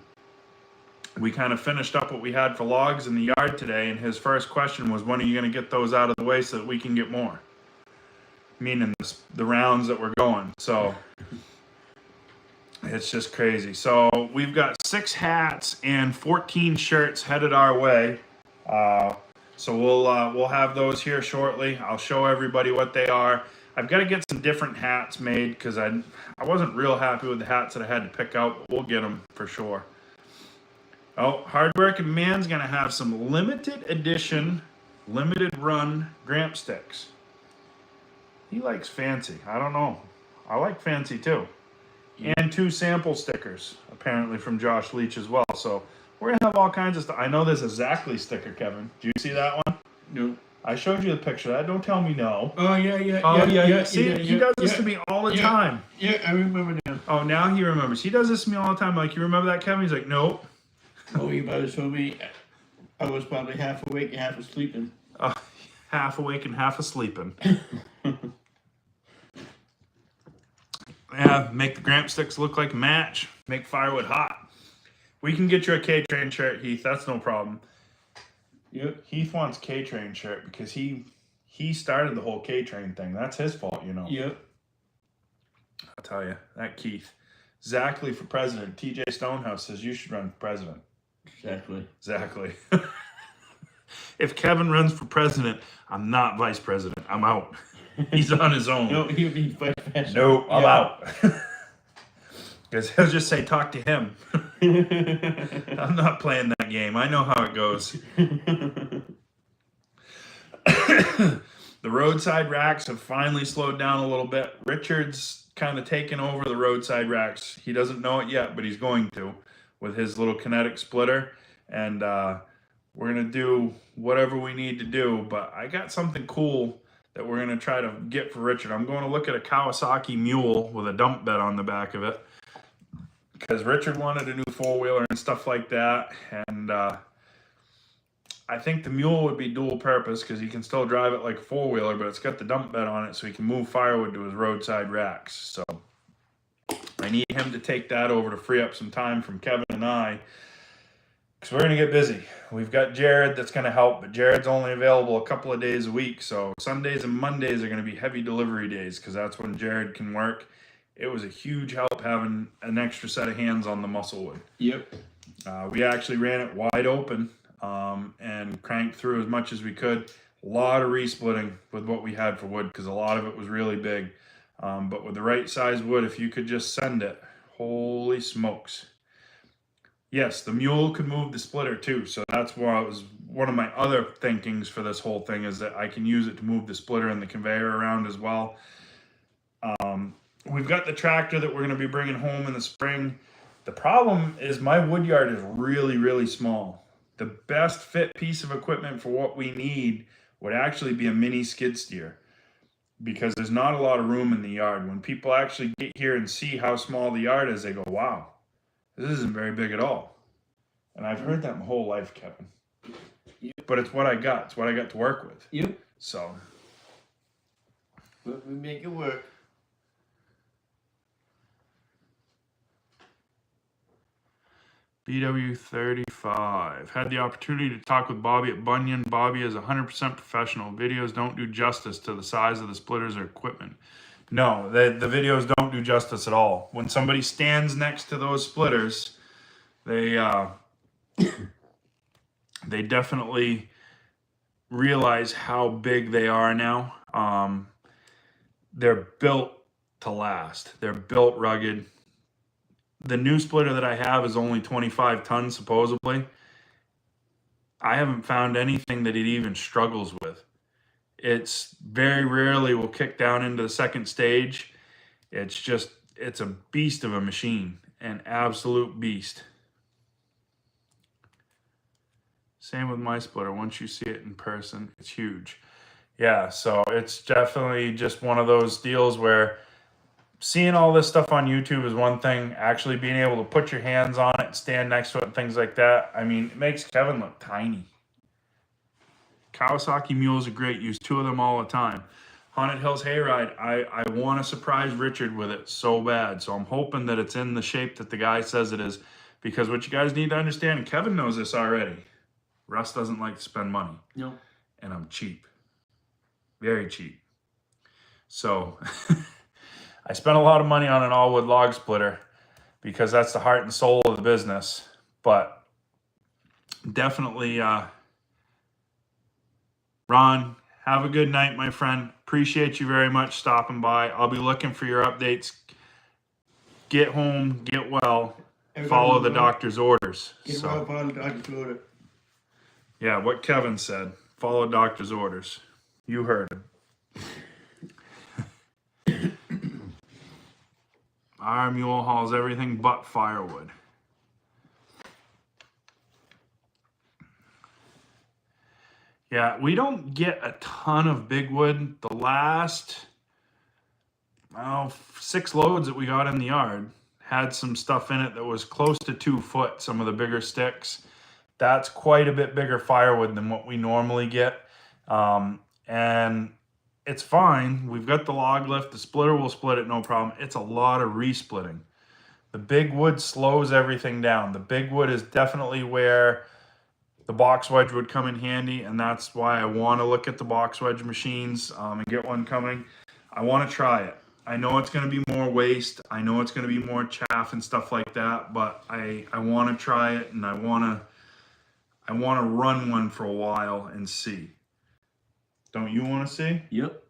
we kind of finished up what we had for logs in the yard today, and his first question was, when are you going to get those out of the way so that we can get more? Meaning the rounds that we're going. So it's just crazy. So we've got 6 hats and 14 shirts headed our way. So we'll have those here shortly. I'll show everybody what they are. I've got to get some different hats made because I wasn't real happy with the hats that I had to pick out, but we'll get them for sure. Oh, Hardworking Man's going to have some limited edition, limited run Gramp sticks. He likes fancy. I don't know. I like fancy too. and 2 sample stickers, apparently from Josh Leach as well. So we're going to have all kinds of stuff. I know there's a Zackley sticker, Kevin. Do you see that one? No. I showed you the picture. That don't tell me no. Oh, yeah. Oh, yeah. See, yeah, he does this yeah, to me all the yeah, time. Yeah, I remember now. Oh, now he remembers. He does this to me all the time. Like, you remember that, Kevin? He's like, nope. Oh, you about to show me I was probably half awake and half asleep. Half awake and half asleeping. Yeah, make the Gramp sticks look like a match. Make firewood hot. We can get you a K-Train shirt, Heath. That's no problem. Yep. Heath wants K-Train shirt because he started the whole K-Train thing. That's his fault, you know. Yep. I'll tell you, that Keith. Zackley for president. TJ Stonehouse says you should run for president. Exactly. If Kevin runs for president, I'm not vice president. I'm out. He's on his own. No, he'll be vice president. Nope, I'm out. Because he'll just say, talk to him. I'm not playing that game. I know how it goes. The roadside racks have finally slowed down a little bit. Richard's kind of taken over the roadside racks. He doesn't know it yet, but he's going to with his little kinetic splitter. And we're going to do whatever we need to do. But I got something cool that we're going to try to get for Richard. I'm going to look at a Kawasaki Mule with a dump bed on the back of it. Because Richard wanted a new four-wheeler and stuff like that. And I think the Mule would be dual purpose because he can still drive it like a four-wheeler, but it's got the dump bed on it so he can move firewood to his roadside racks. So I need him to take that over to free up some time from Kevin and I because we're going to get busy. We've got Jared that's going to help, but Jared's only available a couple of days a week. So Sundays and Mondays are going to be heavy delivery days because that's when Jared can work. It was a huge help having an extra set of hands on the musclewood. Yep. We actually ran it wide open and cranked through as much as we could. A lot of resplitting with what we had for wood because a lot of it was really big. But with the right size wood, if you could just send it, holy smokes. Yes, the Mule could move the splitter too. So that's why it was one of my other thinkings for this whole thing is that I can use it to move the splitter and the conveyor around as well. We've got the tractor that we're going to be bringing home in the spring. The problem is my wood yard is really, really small. The best fit piece of equipment for what we need would actually be a mini skid steer because there's not a lot of room in the yard. When people actually get here and see how small the yard is, they go, wow, this isn't very big at all. And I've heard that my whole life, Kevin. Yep. But it's what I got. It's what I got to work with. Yep. So. But we make it work. BW35. Had the opportunity to talk with Bobby at Bunyan. Bobby is 100% professional. Videos don't do justice to the size of the splitters or equipment. No, the videos don't do justice at all. When somebody stands next to those splitters, they definitely realize how big they are now. They're built to last. They're built rugged. The new splitter that I have is only 25 tons, supposedly. I haven't found anything that it even struggles with. It's very rarely will kick down into the second stage. It's a beast of a machine, an absolute beast. Same with my splitter. Once you see it in person, it's huge. Yeah, so it's definitely just one of those deals where seeing all this stuff on YouTube is one thing. Actually being able to put your hands on it, stand next to it, and things like that. I mean, it makes Kevin look tiny. Kawasaki Mules are great. Use 2 of them all the time. Haunted Hills Hayride, I want to surprise Richard with it so bad. So I'm hoping that it's in the shape that the guy says it is. Because what you guys need to understand, and Kevin knows this already, Russ doesn't like to spend money. No. And I'm cheap. Very cheap. So I spent a lot of money on an all-wood log splitter because that's the heart and soul of the business. But definitely, Ron, have a good night, my friend. Appreciate you very much stopping by. I'll be looking for your updates. Get home, get well, follow the doctor's orders. Get well, follow the doctor's order. Yeah, what Kevin said. Follow doctor's orders. You heard him. Our mule hauls everything but firewood. Yeah, we don't get a ton of big wood. The last 6 loads that we got in the yard had some stuff in it that was close to 2 foot, some of the bigger sticks. That's quite a bit bigger firewood than what we normally get. And it's fine. We've got the log lift. The splitter will split it, no problem. It's a lot of resplitting. The big wood slows everything down. The big wood is definitely where the box wedge would come in handy, and that's why I want to look at the box wedge machines and get one coming. I want to try it. I know it's going to be more waste. I know it's going to be more chaff and stuff like that, but I want to try it, and I want to run one for a while and see. Don't you want to see? Yep.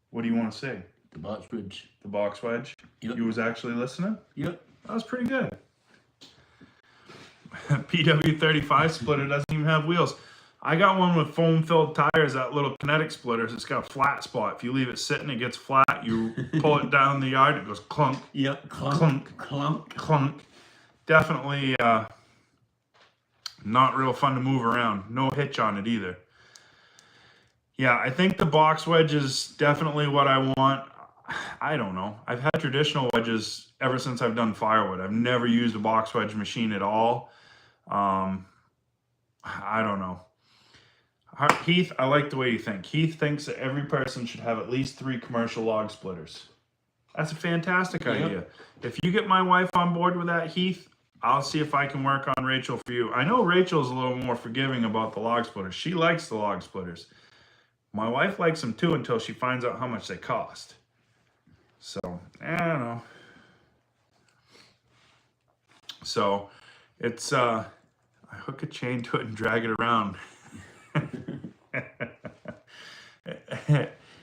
What do you want to see? The box wedge. The box wedge? Yep. You was actually listening? Yep. That was pretty good. PW35 splitter doesn't even have wheels. I got one with foam-filled tires, that little kinetic splitter. It's got a flat spot. If you leave it sitting, it gets flat. You pull it down the yard, it goes clunk. Yep. Clunk. Clunk. Clunk. Definitely not real fun to move around. No hitch on it either. Yeah, I think the box wedge is definitely what I want. I don't know. I've had traditional wedges ever since I've done firewood. I've never used a box wedge machine at all. I don't know. Heath, I like the way you think. Heath thinks that every person should have at least 3 commercial log splitters. That's a fantastic idea. If you get my wife on board with that, Heath, I'll see if I can work on Rachel for you. I know Rachel's a little more forgiving about the log splitters. She likes the log splitters. My wife likes them too until she finds out how much they cost. So, I don't know. So, it's, I hook a chain to it and drag it around.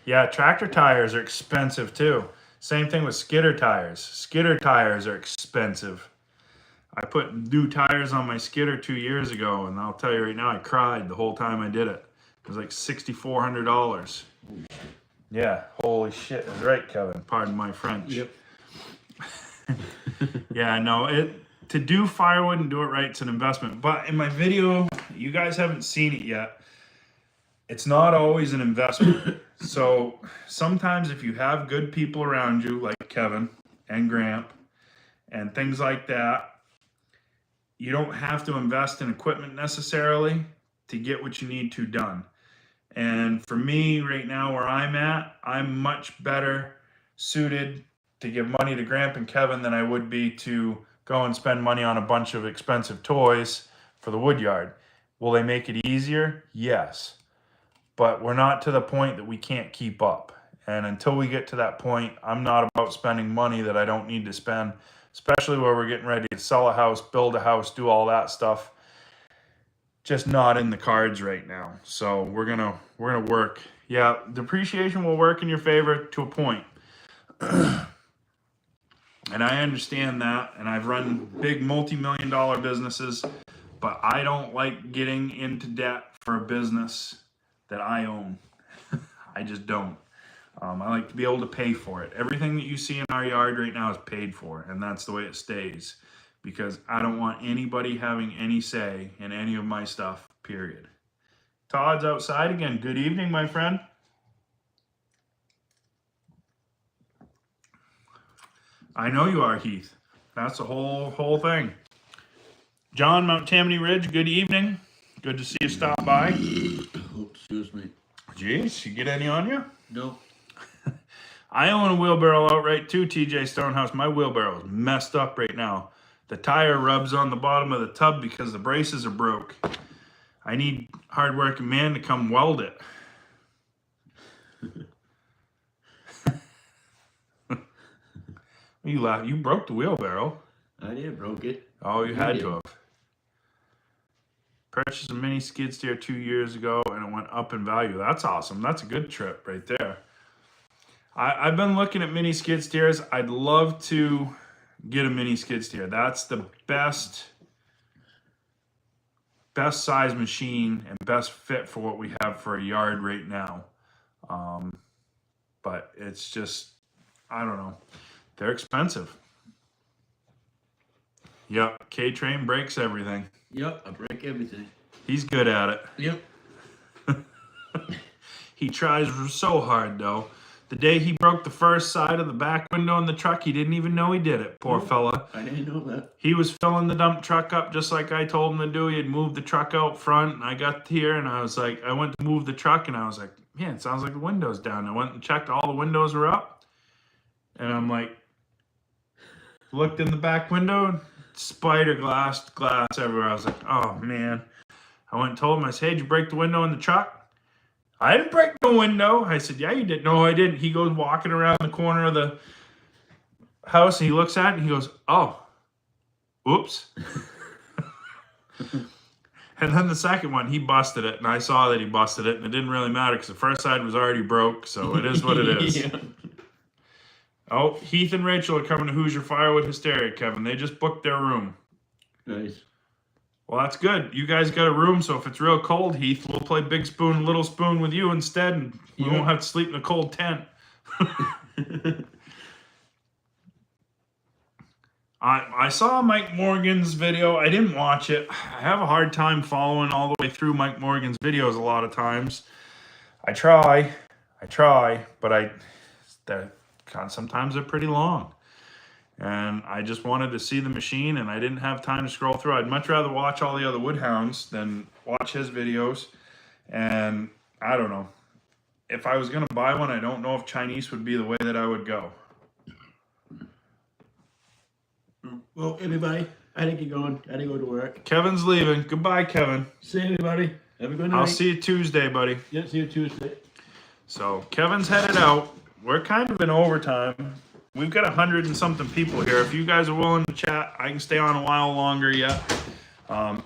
Yeah, tractor tires are expensive too. Same thing with skidder tires. Skidder tires are expensive. I put new tires on my skidder 2 years ago, and I'll tell you right now, I cried the whole time I did it. It was like $6,400. Yeah, holy shit. That's right, Kevin. Pardon my French. Yep. Yeah, no, to do firewood and do it right, it's an investment. But in my video, you guys haven't seen it yet. It's not always an investment. So sometimes if you have good people around you, like Kevin and Gramp and things like that, you don't have to invest in equipment necessarily to get what you need to done. And for me right now where I'm at, I'm much better suited to give money to Gramp and Kevin than I would be to go and spend money on a bunch of expensive toys for the wood yard. Will they make it easier? Yes. But we're not to the point that we can't keep up. And until we get to that point, I'm not about spending money that I don't need to spend, especially where we're getting ready to sell a house, build a house, do all that stuff. Just not in the cards right now. So we're gonna work. Yeah, depreciation will work in your favor to a point. And I understand that, and I've run big multi-million-dollar businesses, but I don't like getting into debt for a business that I own. I just don't. I like to be able to pay for it. Everything that you see in our yard right now is paid for, and that's the way it stays, because I don't want anybody having any say in any of my stuff, period. Todd's outside again. Good evening, my friend. I know you are, Heath. That's the whole thing. John, Mount Tammany Ridge, good evening. Good to see you stop by. Oh, excuse me. Jeez, you get any on you? No. I own a wheelbarrow outright too, TJ Stonehouse. My wheelbarrow is messed up right now. The tire rubs on the bottom of the tub because the braces are broke. I need a hard-working man to come weld it. You laugh. You broke the wheelbarrow. I did, broke it. Oh, you had to have. Purchased a mini skid steer 2 years ago and it went up in value. That's awesome. That's a good trip right there. I've been looking at mini skid steers. I'd love to get a mini skid steer. That's the best size machine and best fit for what we have for a yard right now. But it's just, I don't know. They're expensive. Yep, K-Train breaks everything. Yep, I break everything. He's good at it. Yep. He tries so hard, though. The day he broke the first side of the back window in the truck, he didn't even know he did it. Poor fella. I didn't know that. He was filling the dump truck up just like I told him to do. He had moved the truck out front, and I got here, and I was like, I went to move the truck, and I was like, man, it sounds like the window's down. I went and checked, all the windows were up, and I'm like, looked in the back window, spider glass everywhere. I was like, oh, man. I went and told him, I said, hey, did you break the window in the truck? I didn't break the window. I said, yeah, you did. No, I didn't. He goes walking around the corner of the house, and he looks at it, and he goes, oh, oops. And then the second one, he busted it, and I saw that he busted it, and it didn't really matter because the first side was already broke, so it is what it is. Yeah. Oh, Heath and Rachel are coming to Hoosier Firewood Hysteria, Kevin. They just booked their room. Nice. Well, that's good. You guys got a room, so if it's real cold, Heath, we'll play Big Spoon and Little Spoon with you instead, and we won't have to sleep in a cold tent. I saw Mike Morgan's video. I didn't watch it. I have a hard time following all the way through Mike Morgan's videos a lot of times. I try, but sometimes they're pretty long. And I just wanted to see the machine, and I didn't have time to scroll through. I'd much rather watch all the other Woodhounds than watch his videos. And I don't know. If I was going to buy one, I don't know if Chinese would be the way that I would go. Well, everybody, I think you're going. I gotta go to work. Kevin's leaving. Goodbye, Kevin. See you, everybody. Have a good night. I'll see you Tuesday, buddy. Yeah, see you Tuesday. So Kevin's headed out. We're kind of in overtime. We've got 100 and something people here. If you guys are willing to chat, I can stay on a while longer yet. You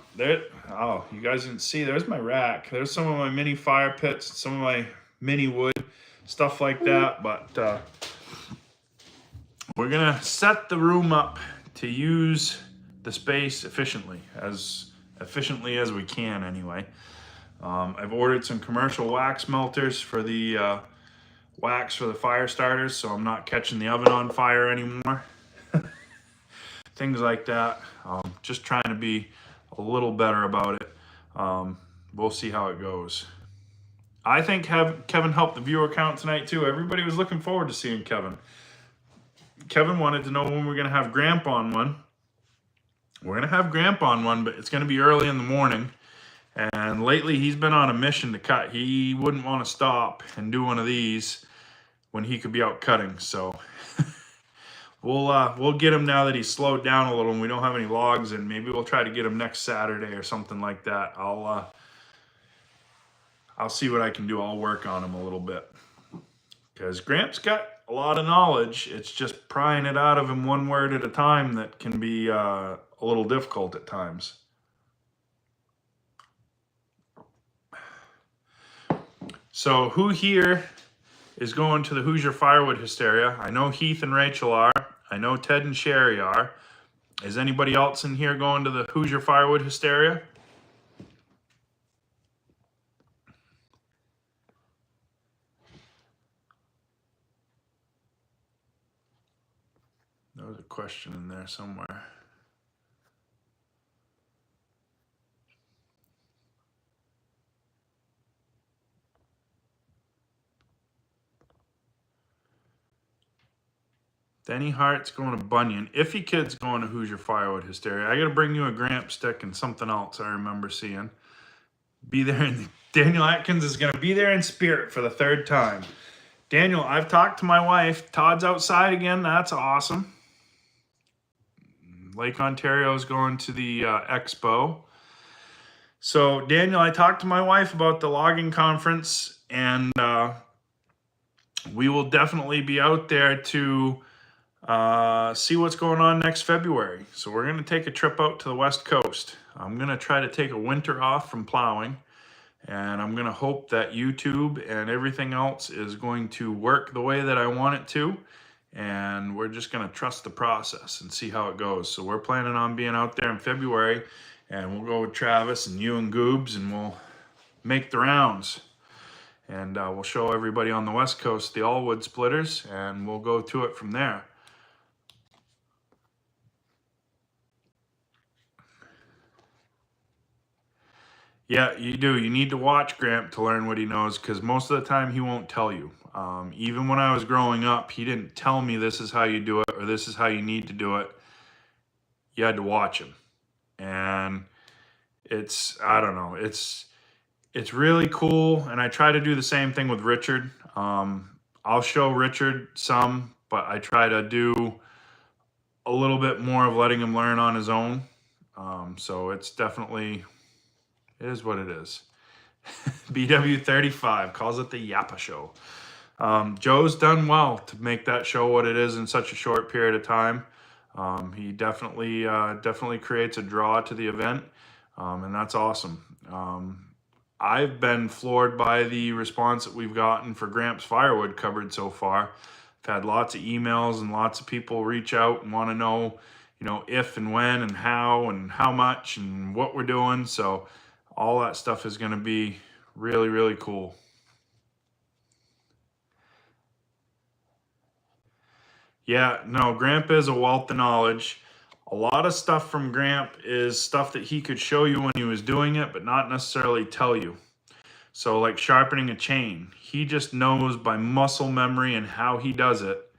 guys didn't see. There's my rack. There's some of my mini fire pits, some of my mini wood, stuff like that. But we're gonna set the room up to use the space efficiently as we can anyway. I've ordered some commercial wax melters for the wax for the fire starters, so I'm not catching the oven on fire anymore. Things like that. Just trying to be a little better about it. We'll see how it goes. I think Kevin helped the viewer count tonight too. Everybody was looking forward to seeing Kevin. Kevin wanted to know when we're going to have Gramp on one. We're going to have Gramp on one, but it's going to be early in the morning. And lately he's been on a mission to cut. He wouldn't want to stop and do one of these when he could be out cutting. So we'll get him now that he's slowed down a little and we don't have any logs, and maybe we'll try to get him next Saturday or something like that. I'll see what I can do. I'll work on him a little bit. Because Gramp's got a lot of knowledge. It's just prying it out of him one word at a time that can be a little difficult at times. So who here is going to the Hoosier Firewood Hysteria? I know Heath and Rachel are. I know Ted and Sherry are. Is anybody else in here going to the Hoosier Firewood Hysteria? There was a question in there somewhere. Denny Hart's going to Bunyan. Iffy Kid's going to Hoosier Firewood Hysteria. I got to bring you a Gramp stick and something else I remember seeing. Be there. Daniel Atkins is going to be there in spirit for the third time. Daniel, I've talked to my wife. Todd's outside again. That's awesome. Lake Ontario's going to the expo. So, Daniel, I talked to my wife about the logging conference, and we will definitely be out there to see what's going on next February. So we're going to take a trip out to the West Coast. I'm going to try to take a winter off from plowing, and I'm going to hope that YouTube and everything else is going to work the way that I want it to. And we're just going to trust the process and see how it goes. So we're planning on being out there in February, and we'll go with Travis and you and Goobs, and we'll make the rounds. And we'll show everybody on the West Coast the all-wood splitters, and we'll go to it from there. Yeah, you do. You need to watch Gramp to learn what he knows, because most of the time he won't tell you. Even when I was growing up, he didn't tell me this is how you do it or this is how you need to do it. You had to watch him. And I don't know, it's really cool. And I try to do the same thing with Richard. I'll show Richard some, but I try to do a little bit more of letting him learn on his own. So it's definitely, it is what it is. BW35 calls it the Yappa Show. Joe's done well to make that show what it is in such a short period of time. He definitely creates a draw to the event, and that's awesome. I've been floored by the response that we've gotten for Gramps Firewood Cupboard so far. I've had lots of emails and lots of people reach out and want to know, if and when and how much and what we're doing. So all that stuff is going to be really, really cool. Yeah, no, Gramp is a wealth of knowledge. A lot of stuff from Gramp is stuff that he could show you when he was doing it, but not necessarily tell you. So, like sharpening a chain, he just knows by muscle memory and how he does it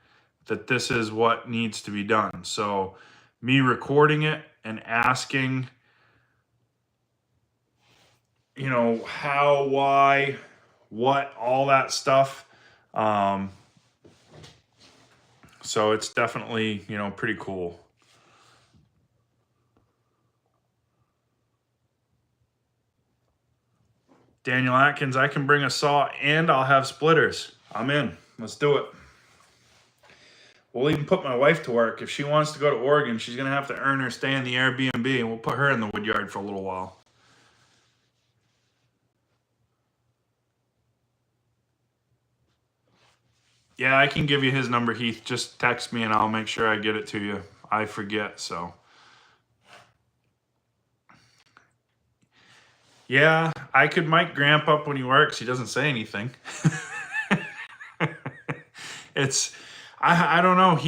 that this is what needs to be done. So, me recording it and asking, how, why, what, all that stuff. So it's definitely, pretty cool. Daniel Atkins, I can bring a saw and I'll have splitters. I'm in. Let's do it. We'll even put my wife to work. If she wants to go to Oregon, she's going to have to earn her stay in the Airbnb, and we'll put her in the wood yard for a little while. Yeah, I can give you his number, Heath. Just text me and I'll make sure I get it to you. I forget, so. Yeah, I could mic Gramp up when he works. He doesn't say anything. I don't know.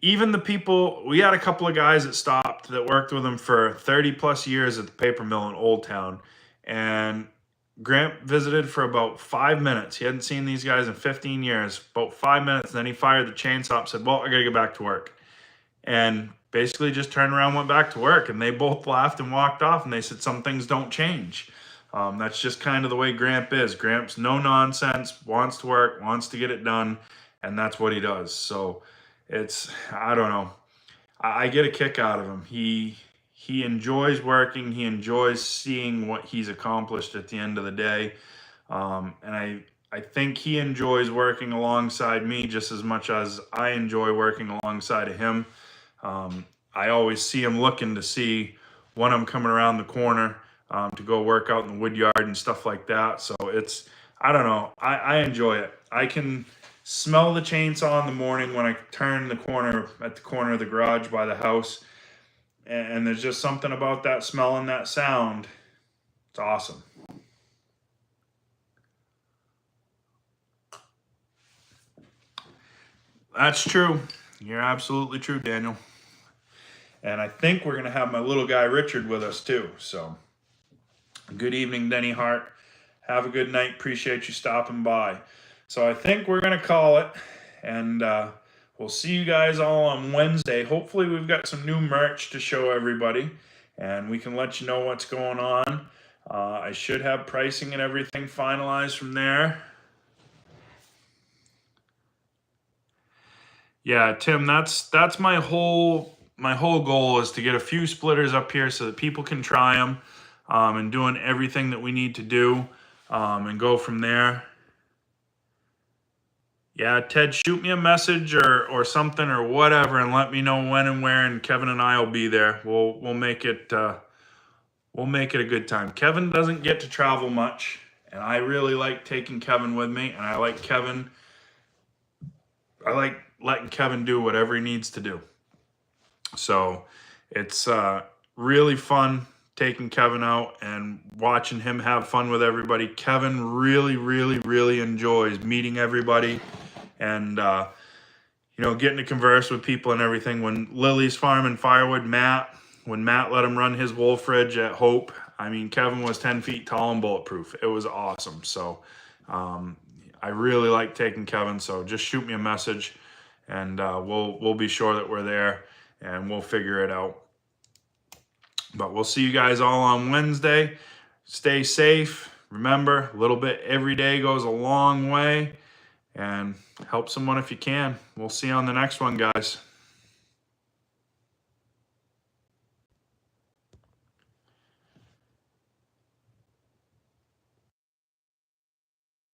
Even the people, we had a couple of guys that stopped that worked with him for 30 plus years at the paper mill in Old Town. And Gramp visited for about 5 minutes. He hadn't seen these guys in 15 years, about 5 minutes. And then he fired the chainsaw up, said, well, I got to get back to work. And basically just turned around, went back to work. And they both laughed and walked off. And they said, some things don't change. That's just kind of the way Gramp is. Gramp's no nonsense, wants to work, wants to get it done. And that's what he does. So I don't know. I get a kick out of him. He enjoys working. He enjoys seeing what he's accomplished at the end of the day. And I think he enjoys working alongside me just as much as I enjoy working alongside of him. I always see him looking to see when I'm coming around the corner to go work out in the wood yard and stuff like that. So I don't know. I enjoy it. I can smell the chainsaw in the morning when I turn the corner at the corner of the garage by the house. And there's just something about that smell and that sound. It's awesome. That's true. You're absolutely true, Daniel. And I think we're going to have my little guy Richard with us too. So good evening, Denny Hart. Have a good night. Appreciate you stopping by. So I think we're going to call it. And we'll see you guys all on Wednesday. Hopefully we've got some new merch to show everybody. And we can let you know what's going on. I should have pricing and everything finalized from there. Yeah, Tim, that's my whole goal is to get a few splitters up here so that people can try them, and doing everything that we need to do, and go from there. Yeah, Ted, shoot me a message or something or whatever, and let me know when and where, and Kevin and I will be there. We'll make it a good time. Kevin doesn't get to travel much, and I really like taking Kevin with me, and I like letting Kevin do whatever he needs to do. So it's really fun taking Kevin out and watching him have fun with everybody. Kevin really, really, really enjoys meeting everybody and, getting to converse with people and everything. When Lily's farming firewood, when Matt let him run his wolf ridge at Hope, I mean, Kevin was 10 feet tall and bulletproof. It was awesome. So I really like taking Kevin. So just shoot me a message, and we'll be sure that we're there, and we'll figure it out. But we'll see you guys all on Wednesday. Stay safe. Remember, a little bit every day goes a long way, and help someone if you can. We'll see you on the next one, guys.